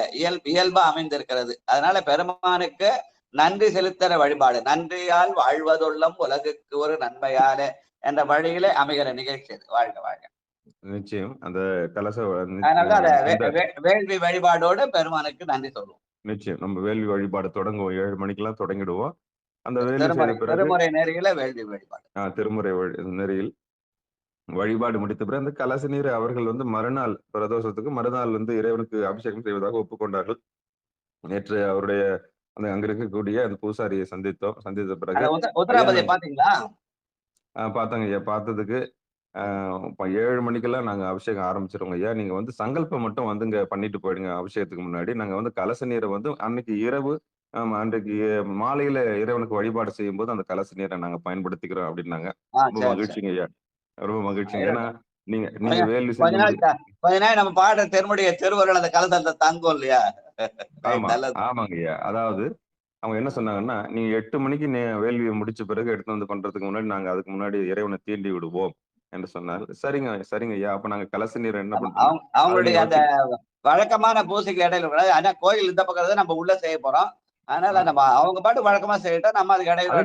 இயல்பா அமைந்திருக்கிறது. அதனால பெருமானுக்கு நன்றி செலுத்துற வழிபாடு, நன்றியால் வாழ்வதுள்ளம் உலகுக்கு ஒரு நன்மையாலே என்ற வழியிலே அமைகிற நிகழ்ச்சி அது. வாழ்க வாழ்க. நிச்சயம் அந்த கலச வேள்வி வழிபாடோடு பெருமானுக்கு நன்றி சொல்லுவோம். நிச்சயம் நம்ம வேள்வி வழிபாடு தொடங்குவோம். 7 மணிக்கெல்லாம் தொடங்கிடுவோம். அந்த திருமுறை நெறியில வேள்வி வழிபாடு, திருமுறை நெறியில் வழிபாடு முடித்த பிறகு அந்த கலச நீர் அவர்கள் மறுநாள் பிரதோஷத்துக்கு மறுநாள் இறைவனுக்கு அபிஷேகம் செய்வதாக ஒப்புக்கொண்டார்கள். நேற்று அவருடைய அங்க இருக்கக்கூடிய அந்த பூசாரியை சந்தித்த பிறகு பார்த்தாங்க ஐயா. பார்த்ததுக்கு 7 மணிக்கெல்லாம் நாங்க அபிஷேகம் ஆரம்பிச்சிருவோங்க ஐயா. நீங்க சங்கல்பம் மட்டும் இங்க பண்ணிட்டு போயிடுங்க. அபிஷேகத்துக்கு முன்னாடி நாங்க கலச நீரை அன்னைக்கு இரவு அன்றைக்கு மாலையில இறைவனுக்கு வழிபாடு செய்யும் போது அந்த கலச நீரை நாங்க பயன்படுத்திக்கிறோம் அப்படின்னாங்க. ரொம்ப மகிழ்ச்சிங்க ஐயா, ரொம்ப மகிழ்ச்சிங்க. ஏன்னா நீங்க வேள்வி கொஞ்ச நாள் நம்ம பாடுற தெருமுடைய திருவர்கள் அந்த கலசத்தை தங்கும் இல்லையா? ஆமாங்க ஐயா. அதாவது அவங்க என்ன சொன்னாங்கன்னா, நீங்க 8 மணிக்கு வேள்வியை முடிச்ச பிறகு எடுத்து பண்றதுக்கு முன்னாடி நாங்க அதுக்கு முன்னாடி இறைவனை தீண்டி விடுவோம் என்று சொன்னார். சரிங்க ஐயா. அப்ப நாங்க கலச நீர் என்ன பண்றோம், அவங்களுடைய அந்த வழக்கமான பூசைக்கு இடையில, ஆனா கோயில் இந்த பக்கத்துல நம்ம உள்ள செய்ய போறோம். அதனால நம்ம அவங்க பாட்டு வழக்கமா செய்யட்டோம், நம்ம அதுக்கு இடையில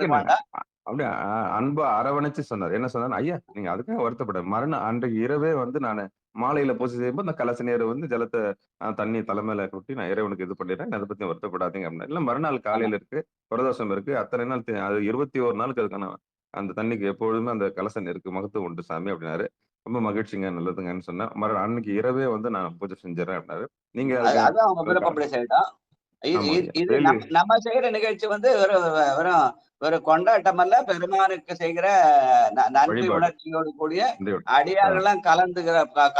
அப்படியே அன்பா அரவணைச்சு சொன்னார். என்ன சொன்னார், ஐயா நீங்க அதுக்காக வருத்தப்பட மறுநாள் அன்றைக்கு இரவே நான் மாலையில பூசை செய்யும்போது அந்த கலச நீரை ஜலத்தை தண்ணி தலைமையில கொட்டி நான் இறைவனுக்கு இது பண்ணிடுறேன், அதை பத்தி வருத்தப்படாதீங்க அப்படின்னா. இல்ல மறுநாள் காலையில இருக்கு, பிரதோஷம் இருக்கு, அத்தனை நாள் அது 21 நாளுக்கு அதுக்கான அந்த தண்ணிக்கு எப்பொழுதுமே அந்த கலசம் இருக்கு, மகத்துவம் உண்டு சாமி அப்படின்னாரு. ரொம்ப மகிழ்ச்சிங்க, நல்லதுங்கன்னு சொன்னேன். அன்னைக்கு இரவே நான் பூஜை செஞ்சிடறேன் அப்படின்னாரு. நீங்க இது நம்ம செய்யற நிகழ்ச்சி வந்து வெறும் ஒரு கொண்டாட்டம் அல்ல, பெருமானுக்கு செய்கிற நன்றி உணர்ச்சியோடு கூடிய அடியாரெல்லாம்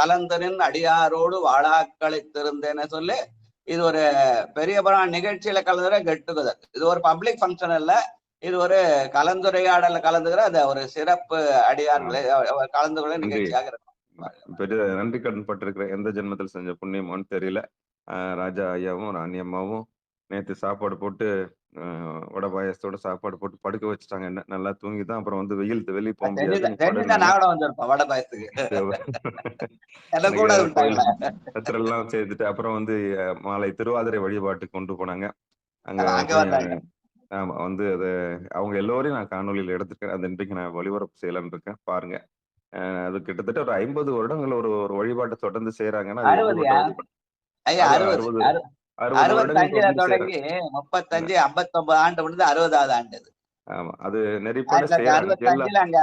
கலந்தரின் அடியாரோடு வாழாக்களை திருந்தேன்னு சொல்லி இது ஒரு பெரிய புராண நிகழ்ச்சியில கலந்துகிற கெட்டுகுதல். இது ஒரு பப்ளிக் ஃபங்க்ஷன் இல்ல, இது ஒரு கலந்துரையாடல கலந்துகிற அந்த ஒரு சிறப்பு அடியார்களை கலந்துகிற நிகழ்ச்சியாக இருக்கும். பெரிய நன்றி கடன் பட்டிருக்கிற எந்த ஜென்மத்தில் செஞ்ச புண்ணியமான்னு தெரியல. ராஜா ஐயாவும் ராணி அம்மாவும் நேற்று சாப்பாடு போட்டு வடை பாயசத்தோட சாப்பாடு போட்டு படுக்க வச்சுட்டாங்க. என்ன நல்லா தூங்கி தான் அப்புறம் வந்து வெளியே போக முடியாது. எல்லாம் செய்துட்டு அப்புறம் வந்து மாலை திருவாதிரை வழிபாட்டு கொண்டு போனாங்க. அங்க ஆமா வந்து அது அவங்க எல்லோரையும் நான் காணொலியில எடுத்துருக்கேன். அது இன்றைக்கு நான் ஒளிபரப்பு செய்யலான்னு இருக்கேன். பாருங்க, அது கிட்டத்தட்ட ஒரு 50 வருடங்கள் ஒரு வழிபாட்டை தொடர்ந்து செய்யறாங்கன்னா 65 தொடங்கி 35 59 ஆண்டு முடிந்து 60வது ஆண்டு. ஆமா, அது நெறிப்பட 65 அங்க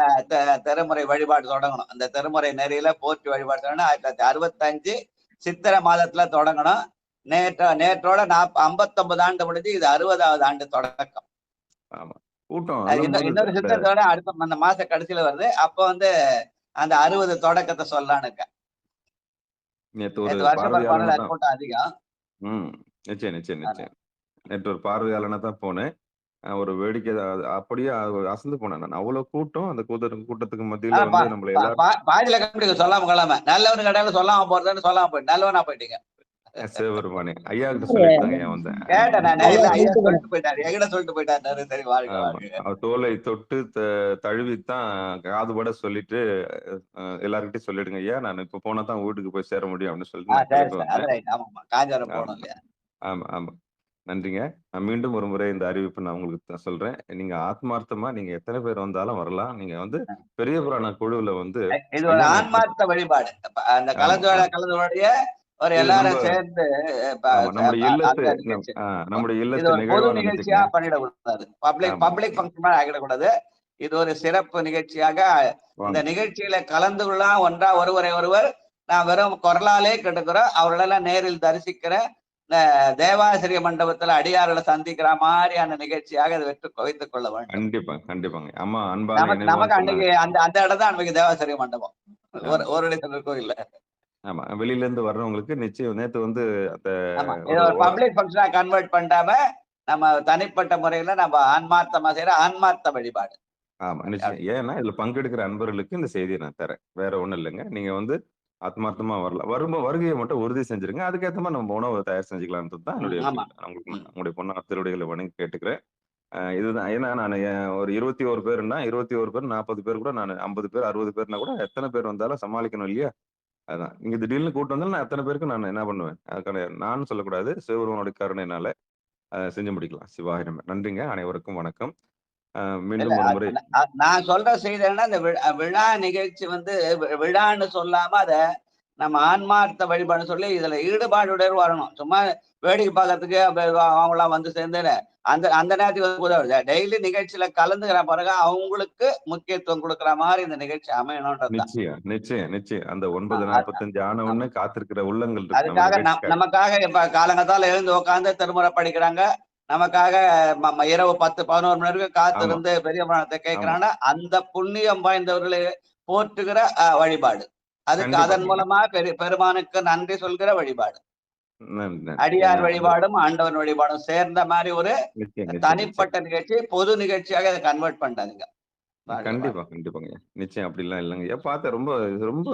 திருமுறை வழிபாடு தொடங்கணும். அந்த திருமுறை நெறியில போற்றி வழிபாடு தொடங்கணும். 1965 சித்திரை மாதத்துல தொடங்கணும். நேற்றோட 59 ஆண்டு முடிஞ்சு இது 60வது ஆண்டு தொடக்கம். ஆமா, கூட்டம் இன்னொரு சித்திரத்தோட அடுத்த அந்த மாச கடைசியில வருது. அப்ப வந்து அந்த 60 தொடக்கத்தை சொல்லலான்னு இருக்கேன். கூட்டம் அதிகம். நிச்சயம். நேற்று ஒரு பார்வையாளனா தான் போனேன். ஒரு வேடிக்கை அப்படியே அசந்து போனேன் நான். அவ்வளவு கூட்டம். அந்த கூட்டத்துக்கு மத்தியில வந்து நம்மள எல்லாரும் பாதியில கண்டுபிடிக்க சொல்லாம கொள்ளாம நல்லவனு கடையில சொல்லாம போறதுன்னு சொல்லாம போயிட்டு நல்லவனா போயிட்டீங்க. சிவபெருமானே ஐயா கிட்ட சொல்லிட்டாங்க. வந்தேன் அவர் தோலை தொட்டு தழுவித்தான் காதுபட சொல்லிட்டு எல்லார்கிட்டையும் சொல்லிடுங்க ஐயா, நான் இப்ப போனா தான் வீட்டுக்கு போய் சேர முடியும் அப்படின்னு சொல்லிட்டு. ஆமா, நன்றிங்க. நான் மீண்டும் ஒரு முறை இந்த அறிவிப்பு நான் உங்களுக்கு சொல்றேன். நீங்க ஆத்மார்த்தமா நீங்க எத்தனை பேர் வந்தாலும் வரலாம். நீங்க வந்து பெரிய புராண குழுவுல வந்து இது ஒரு ஆன்மார்த்த வழிபாடு. அந்த கலந்துடைய ஒரு எல்லாரும் சேர்ந்து நம்முடைய இல்லத்து நிகழ்ச்சியா பண்ணிடக்கூடாது. பப்ளிக் ஃபங்க்ஷன் ஆகிடக்கூடாது. இது ஒரு சிறப்பு நிகழ்ச்சியாக இந்த நிகழ்ச்சியில கலந்து கொள்ளலாம். ஒருவர் நான் வெறும் குரலாலே கேட்டுக்கிறோம். அவர்களெல்லாம் நேரில் தரிசிக்கிற தேவாசிரிய மண்டபத்துல அடியார்களை சந்திக்கிற மாதிரியான நிகழ்ச்சியாக அதை வைத்துக் கொள்ள வேண்டும். கண்டிப்பாங்க. ஆமா, நமக்கு அன்னைக்கு அந்த இடம் தான் அன்னைக்கு தேவாசிரிய மண்டபம் ஒரு கோயில்ல. ஆமா, வெளியில இருந்து வர்றவங்களுக்கு நிச்சயம் நேத்து வந்து பப்ளிக் ஃபங்க்ஷனா கன்வெர்ட் பண்ணாம நம்ம தனிப்பட்ட முறையில நம்ம ஆன்மார்த்தமா செய்யற ஆன்மார்த்த வழிபாடு. ஆமா, நிச்சயம். ஏன்னா இதுல பங்கெடுக்கிற அன்பர்களுக்கு இந்த செய்தியை நான் தரேன். வேற ஒண்ணும் இல்லைங்க. நீங்க வந்து ஆத்மார்த்தமா வரலாம். வருகையை மட்டும் உறுதி செஞ்சிருங்க. அதுக்கேற்ற மாதிரி நம்ம உணவை தயார் செஞ்சுக்கலான்றது தான் என்னுடைய உங்களுடைய பொண்ணா திருவடிகளை வணங்கி கேட்டுக்கிறேன். இதுதான். ஏன்னா நான் ஒரு 21 பேருன்னா 21 பேர் 40 பேர் கூட நான் 50 பேர் 60 பேர்னா கூட எத்தனை பேர் வந்தாலும் சமாளிக்கணும் இல்லையா? அதான் நீங்க திடீர்னு கூட்டு வந்தாலும் நான் எத்தனை பேருக்கு நான் என்ன பண்ணுவேன்? அதுக்கான நான் சொல்லக்கூடாது, சிவபெருமானுடைய கருணையினால செஞ்சு முடிக்கலாம். சிவாயிரம். நன்றிங்க. அனைவருக்கும் வணக்கம். மீண்டும் ஒரு முறை நான் சொல்ற செய்தி என்ன, இந்த விழா நிகழ்ச்சி வந்து விழான்னு சொல்லாம அத நம்ம ஆன்மார்த்த வழிபாடு சொல்லி இதுல ஈடுபாடுடைய வரணும். சும்மா வேடிக்கை பார்க்கறதுக்கு அவங்களாம் வந்து சேர்ந்து அந்த நேரத்துக்கு உதவுது. டெய்லி நிகழ்ச்சியில கலந்துக்கிற பிறகு அவங்களுக்கு முக்கியத்துவம் கொடுக்குற மாதிரி இந்த நிகழ்ச்சி அமையணும்ன்றது. நிச்சயம். அந்த 9:45 ஆன உடனே காத்திருக்கிற உள்ளங்கள். அதுக்காக நமக்காக இப்ப காலங்கத்தால எழுந்து உட்காந்து திருமுறை படிக்கிறாங்க. நமக்காக இரவு 10-11 மணி நேரம் காத்திருந்து பெரிய புராணத்தை கேட்கிறாங்கன்னா அந்த புண்ணியம் வாய்ந்தவர்களை போற்றுகிற வழிபாடு. அதுக்கு அதன் மூலமா பெருமானுக்கு நன்றி சொல்கிற வழிபாடு. அடியார் வழிபாடும் ஆண்டவன் வழிபாடும் சேர்ந்த மாதிரி ஒரு தனிப்பட்ட நிகழ்ச்சி பொது நிகழ்ச்சியாக அதை கன்வெர்ட் பண்ணாதீங்க. கண்டிப்பாங்க. நிச்சயம் அப்படிலாம் இல்லைங்க. பார்த்தேன் ரொம்ப ரொம்ப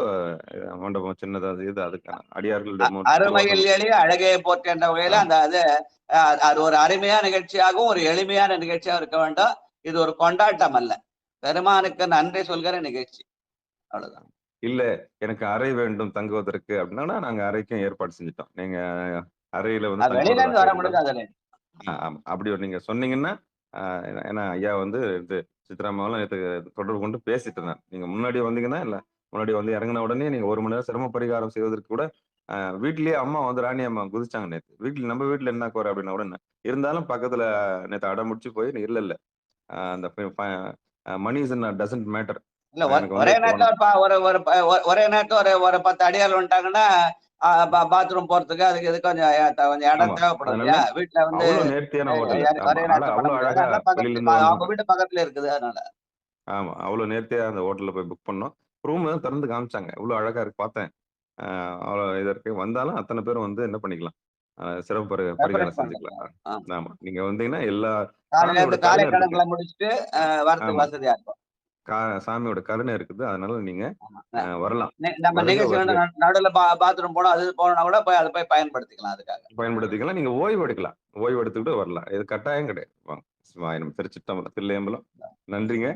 மண்டபம் சின்னதா இது. அதுக்கான அடியார்கள் அருமையில் எளிய அழகையை போற்ற என்ற வகையில அந்த அது ஒரு அருமையான நிகழ்ச்சியாகவும் ஒரு எளிமையான நிகழ்ச்சியாக இருக்க வேண்டும். இது ஒரு கொண்டாட்டம் அல்ல, பெருமானுக்கு நன்றி சொல்கிற நிகழ்ச்சி. அவ்வளவுதான். இல்ல எனக்கு அறை வேண்டும் தங்குவதற்கு அப்படின்னா நாங்க அறைக்கும் ஏற்பாடு செஞ்சுட்டோம். நீங்க அறையில வந்து வெளியில இருந்து வர முடியாது. அப்படி நீங்க சொன்னீங்கன்னா, ஏன்னா ஐயா வந்து சித்ராமாவெல்லாம் நேற்று தொடர்பு கொண்டு பேசிட்டு இருந்தேன். நீங்க முன்னாடி வந்தீங்கன்னா இல்ல முன்னாடி வந்து இறங்கின உடனே நீங்க 1 மணி நேரம் சிரம பரிகாரம் செய்வதற்கு கூட வீட்லயே அம்மா வந்து ராணி அம்மா குதிச்சாங்க நேற்று. வீட்டுல நம்ம வீட்டுல என்ன குறை அப்படின்னா கூட இருந்தாலும் பக்கத்துல நேற்று அடம் முடிச்சு போய் இல்ல அந்த மணி இஸ் டசன்ட் மேட்டர். இல்ல ஒரே நேரத்துல ஒரு 10 அடியார் வந்துட்டாங்கன்னா பாத்ரூம் போறதுக்கு அதுக்கு இது கொஞ்சம் கொஞ்சம் இடம் ஆமா. தேவைப்படும் அதனால இல்லையா? வீட்டுல வந்து அவ்வளவு நேர்த்தியான ஹோட்டல். ஆமா. ஒரே ஆனா நேரத்துல பண்ண அவ்வளவு முடியாது. அழகா அதனால வெளியில பக்கத்துல இருந்து அவங்க வரும்போது வீட்டு பக்கத்துல இருக்குது அதனால. ஆமா. அவ்வளவு நேர்த்தியா அந்த ஹோட்டல்ல போய் புக் பண்ணோம். ரூம் திறந்து காமிச்சாங்க. இவ்வளவு அழகா இருக்கு பார்த்தேன். அவ்வளவு இதா இருக்கு. வந்தாலும் அத்தனை பேரும் வந்து என்ன பண்ணிக்கலாம்? சிறப்பு பரிகாரம் செப்பரேட் செஞ்சுக்கலாம். பண்ணிக்கலாம். ஆமா. ஆமா. நீங்க வந்தீங்கன்னா எல்லா காலையில சாமியோட இருந்து காலை கருணை இருக்குது. கடன்களை முடிச்சுட்டு வரதுக்கு ஆமா. வசதியா இருக்கும். சாமியோட கருணை இருக்குது. அதனால நீங்க ஆமா. வரலாம். நம்ம வருக நிகழ்ச்சி வருக. நடுவில் பாத்ரூம் போனோம் அது போனா கூட போய் அதை போய் பயன்படுத்திக்கலாம் அதுக்காக. பயன்படுத்திக்கலாம். நீங்க ஓய்வு எடுக்கலாம். ஓய்வு எடுத்துக்கிட்டு வரலாம். இது கட்டாயம் கிடையாது. வாங்க. சிவாயனம் திருச்சிற்றம்பலம் தில்லையம்பலம். நன்றிங்க.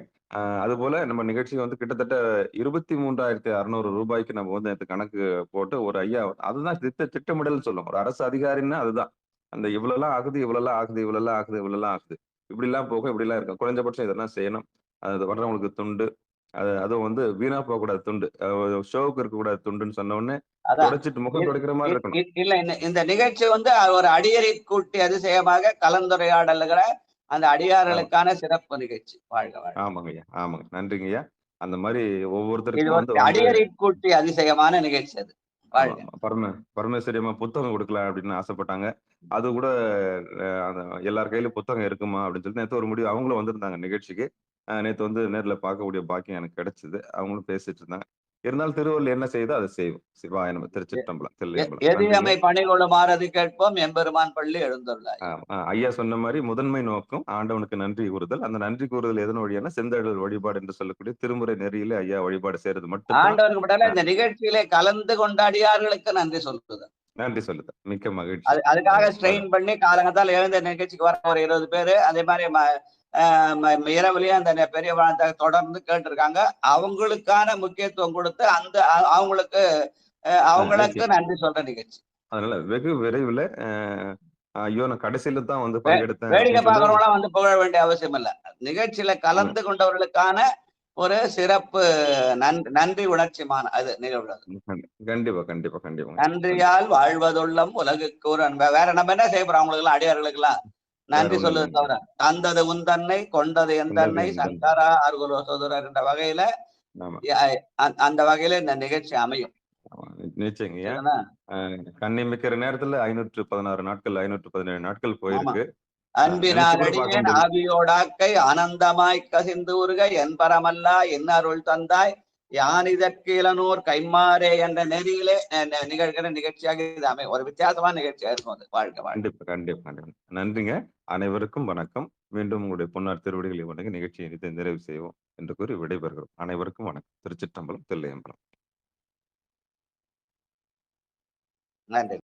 அதுபோல நம்ம நிகழ்ச்சி வந்து கிட்டத்தட்ட 23,600 ரூபாய்க்கு நம்ம வந்து நேத்து கணக்கு போட்டு ஒரு ஐயா அதுதான் திட்டமிடல் சொல்லும். ஒரு அரசு அதிகாரின்னா அதுதான். அந்த இவ்வளவுலாம் ஆகுது, இவ்வளவுலாம் ஆகுது, இவ்வளவுலாம் ஆகுது, இவ்வளவுலாம் ஆகுது. இப்படிலாம் போக இப்படிலாம் இருக்கும். குறைஞ்சபட்சம் இதெல்லாம் செய்யணும். அது வர்றவங்களுக்கு துண்டு. அதுவும் வந்து வீணா போகக்கூடாது துண்டு. ஷோவுக்கு இருக்கக்கூடாது துண்டுன்னு சொன்ன உடனே அதான் துடைச்சிட்டு முகம் துடைக்கிற மாதிரி இருக்கணும். இல்ல இந்த நிகழ்ச்சி வந்து ஒரு அடியறை கூட்டி அதிசயமாக கலந்துரையாடல்கிற அந்த அடியார்களுக்கான சிறப்பு நிகழ்ச்சி. வாழ்க வாழ்க. ஆமாங்க ஐயா. ஆமாங்க. நன்றிங்க ஐயா. அந்த மாதிரி இது ஒவ்வொருத்தருக்கும் வந்து ஒரு அடியறை கூட்டி அதிசயமான நிகழ்ச்சி அது. வாழ்க. பரமேஸ்வரி அம்மா புத்தகம் கொடுக்கலாம் அப்படின்னு ஆசைப்பட்டாங்க. அது கூட எல்லார் கையிலும் புத்தகம் இருக்குமா அப்படின்னு சொல்லிட்டு நேற்று ஒரு முடிவு அவங்களும் வந்திருந்தாங்க நிகழ்ச்சிக்கு. நேற்று வந்து நேர்ல பார்க்கக்கூடிய பாக்கியம் எனக்கு கிடைச்சது. அவங்களும் பேசிட்டு இருந்தாங்க. இருந்தாலும் திருவள்ளுவர் என்ன செய்தோ அதை செய்வோம். சிவாய நம்ம திருச்சிற்றம்பலம் தில்லையம்பலம். எதியமை பணிகொள்ளுமாறது கேட்போம் எம்பெருமான் பள்ளி எழுந்துள்ளார். ஐயா சொன்ன மாதிரி முதன்மை நோக்கம் ஆண்டவனுக்கு நன்றி கூறுதல். அந்த நன்றி கூறுதல் எதன் வழியான செந்தழல் வழிபாடு என்று சொல்லக்கூடிய திருமுறை நெறியிலே ஐயா வழிபாடு செய்யறது மட்டும் ஆண்டவனுக்கு மட்டும் இந்த நிகழ்ச்சியிலே கலந்து கொண்டாடியார்களுக்கு நன்றி சொல்லுது. நன்றி சொல்லுது. மிக்க மகிழ்ச்சி. அதுக்காக ஸ்ட்ரெயின் பண்ணி காலங்கத்தால் எழுந்த நிகழ்ச்சிக்கு வர ஒரு 20 பேரு அதே மாதிரி இரவுலயும் அந்த பெரிய வாழ்த்தை தொடர்ந்து கேட்டிருக்காங்க. அவங்களுக்கான முக்கியத்துவம் கொடுத்து அந்த அவங்களுக்கு நன்றி சொல்ற நிகழ்ச்சி. அதனால வெகு விரைவில் ஐயோ நான் கடைசியில தான் வந்து பங்கெடுத்தேன். வேடிக்கை பார்க்கறவங்களாம் வந்து புகழ வேண்டிய அவசியம் இல்லை. நிகழ்ச்சியில கலந்து கொண்டவர்களுக்கான ஒரு சிறப்பு நன்றி உணர்ச்சிமான அது நிகழ்வு. கண்டிப்பா கண்டிப்பா கண்டிப்பா. நன்றியால் வாழ்வதுள்ளம் உலகுக்கு ஒரு வேற நம்ம என்ன செய்ய போறோம் அவங்களுக்கு எல்லாம் அடியார்களுக்கு எல்லாம் நன்றி சொல்லுவது தவிர தந்தது உந்தன்னை கொண்டது எந்தன்னை சங்கரா அருகுலோ சோதரர் என்ற வகையில அந்த வகையில இந்த நிகழ்ச்சி அமையும். நிச்சயங்க. கண்ணி மிக்கிற நேரத்துல 516 நாட்கள் 517 நாட்கள் போயிருக்கு. அன்பினாரடியேன் ஆவியோடாக்கை ஆனந்தமாய் கசிந்து உருக என் பரமல்லா என் அருள் தந்தாய் யான் இதற்கு இளனூர் கைமாறே என்ற நெறியிலே நிகழ்கிற நிகழ்ச்சியாக இது அமையும். ஒரு வித்தியாசமான நிகழ்ச்சியாக இருக்கும் அது. வாழ்க்கை கண்டிப்பா கண்டிப்பா கண்டிப்பா. நன்றிங்க. அனைவருக்கும் வணக்கம். மீண்டும் உங்களுடைய பொன்னார் திருவடிகளை வணங்கி நிகழ்ச்சியை நிறைவு செய்வோம் என்று கூறி விடைபெறுகிறோம். அனைவருக்கும் வணக்கம். திருச்சிற்றம்பலம் தில்லையம்பலம். நன்றி.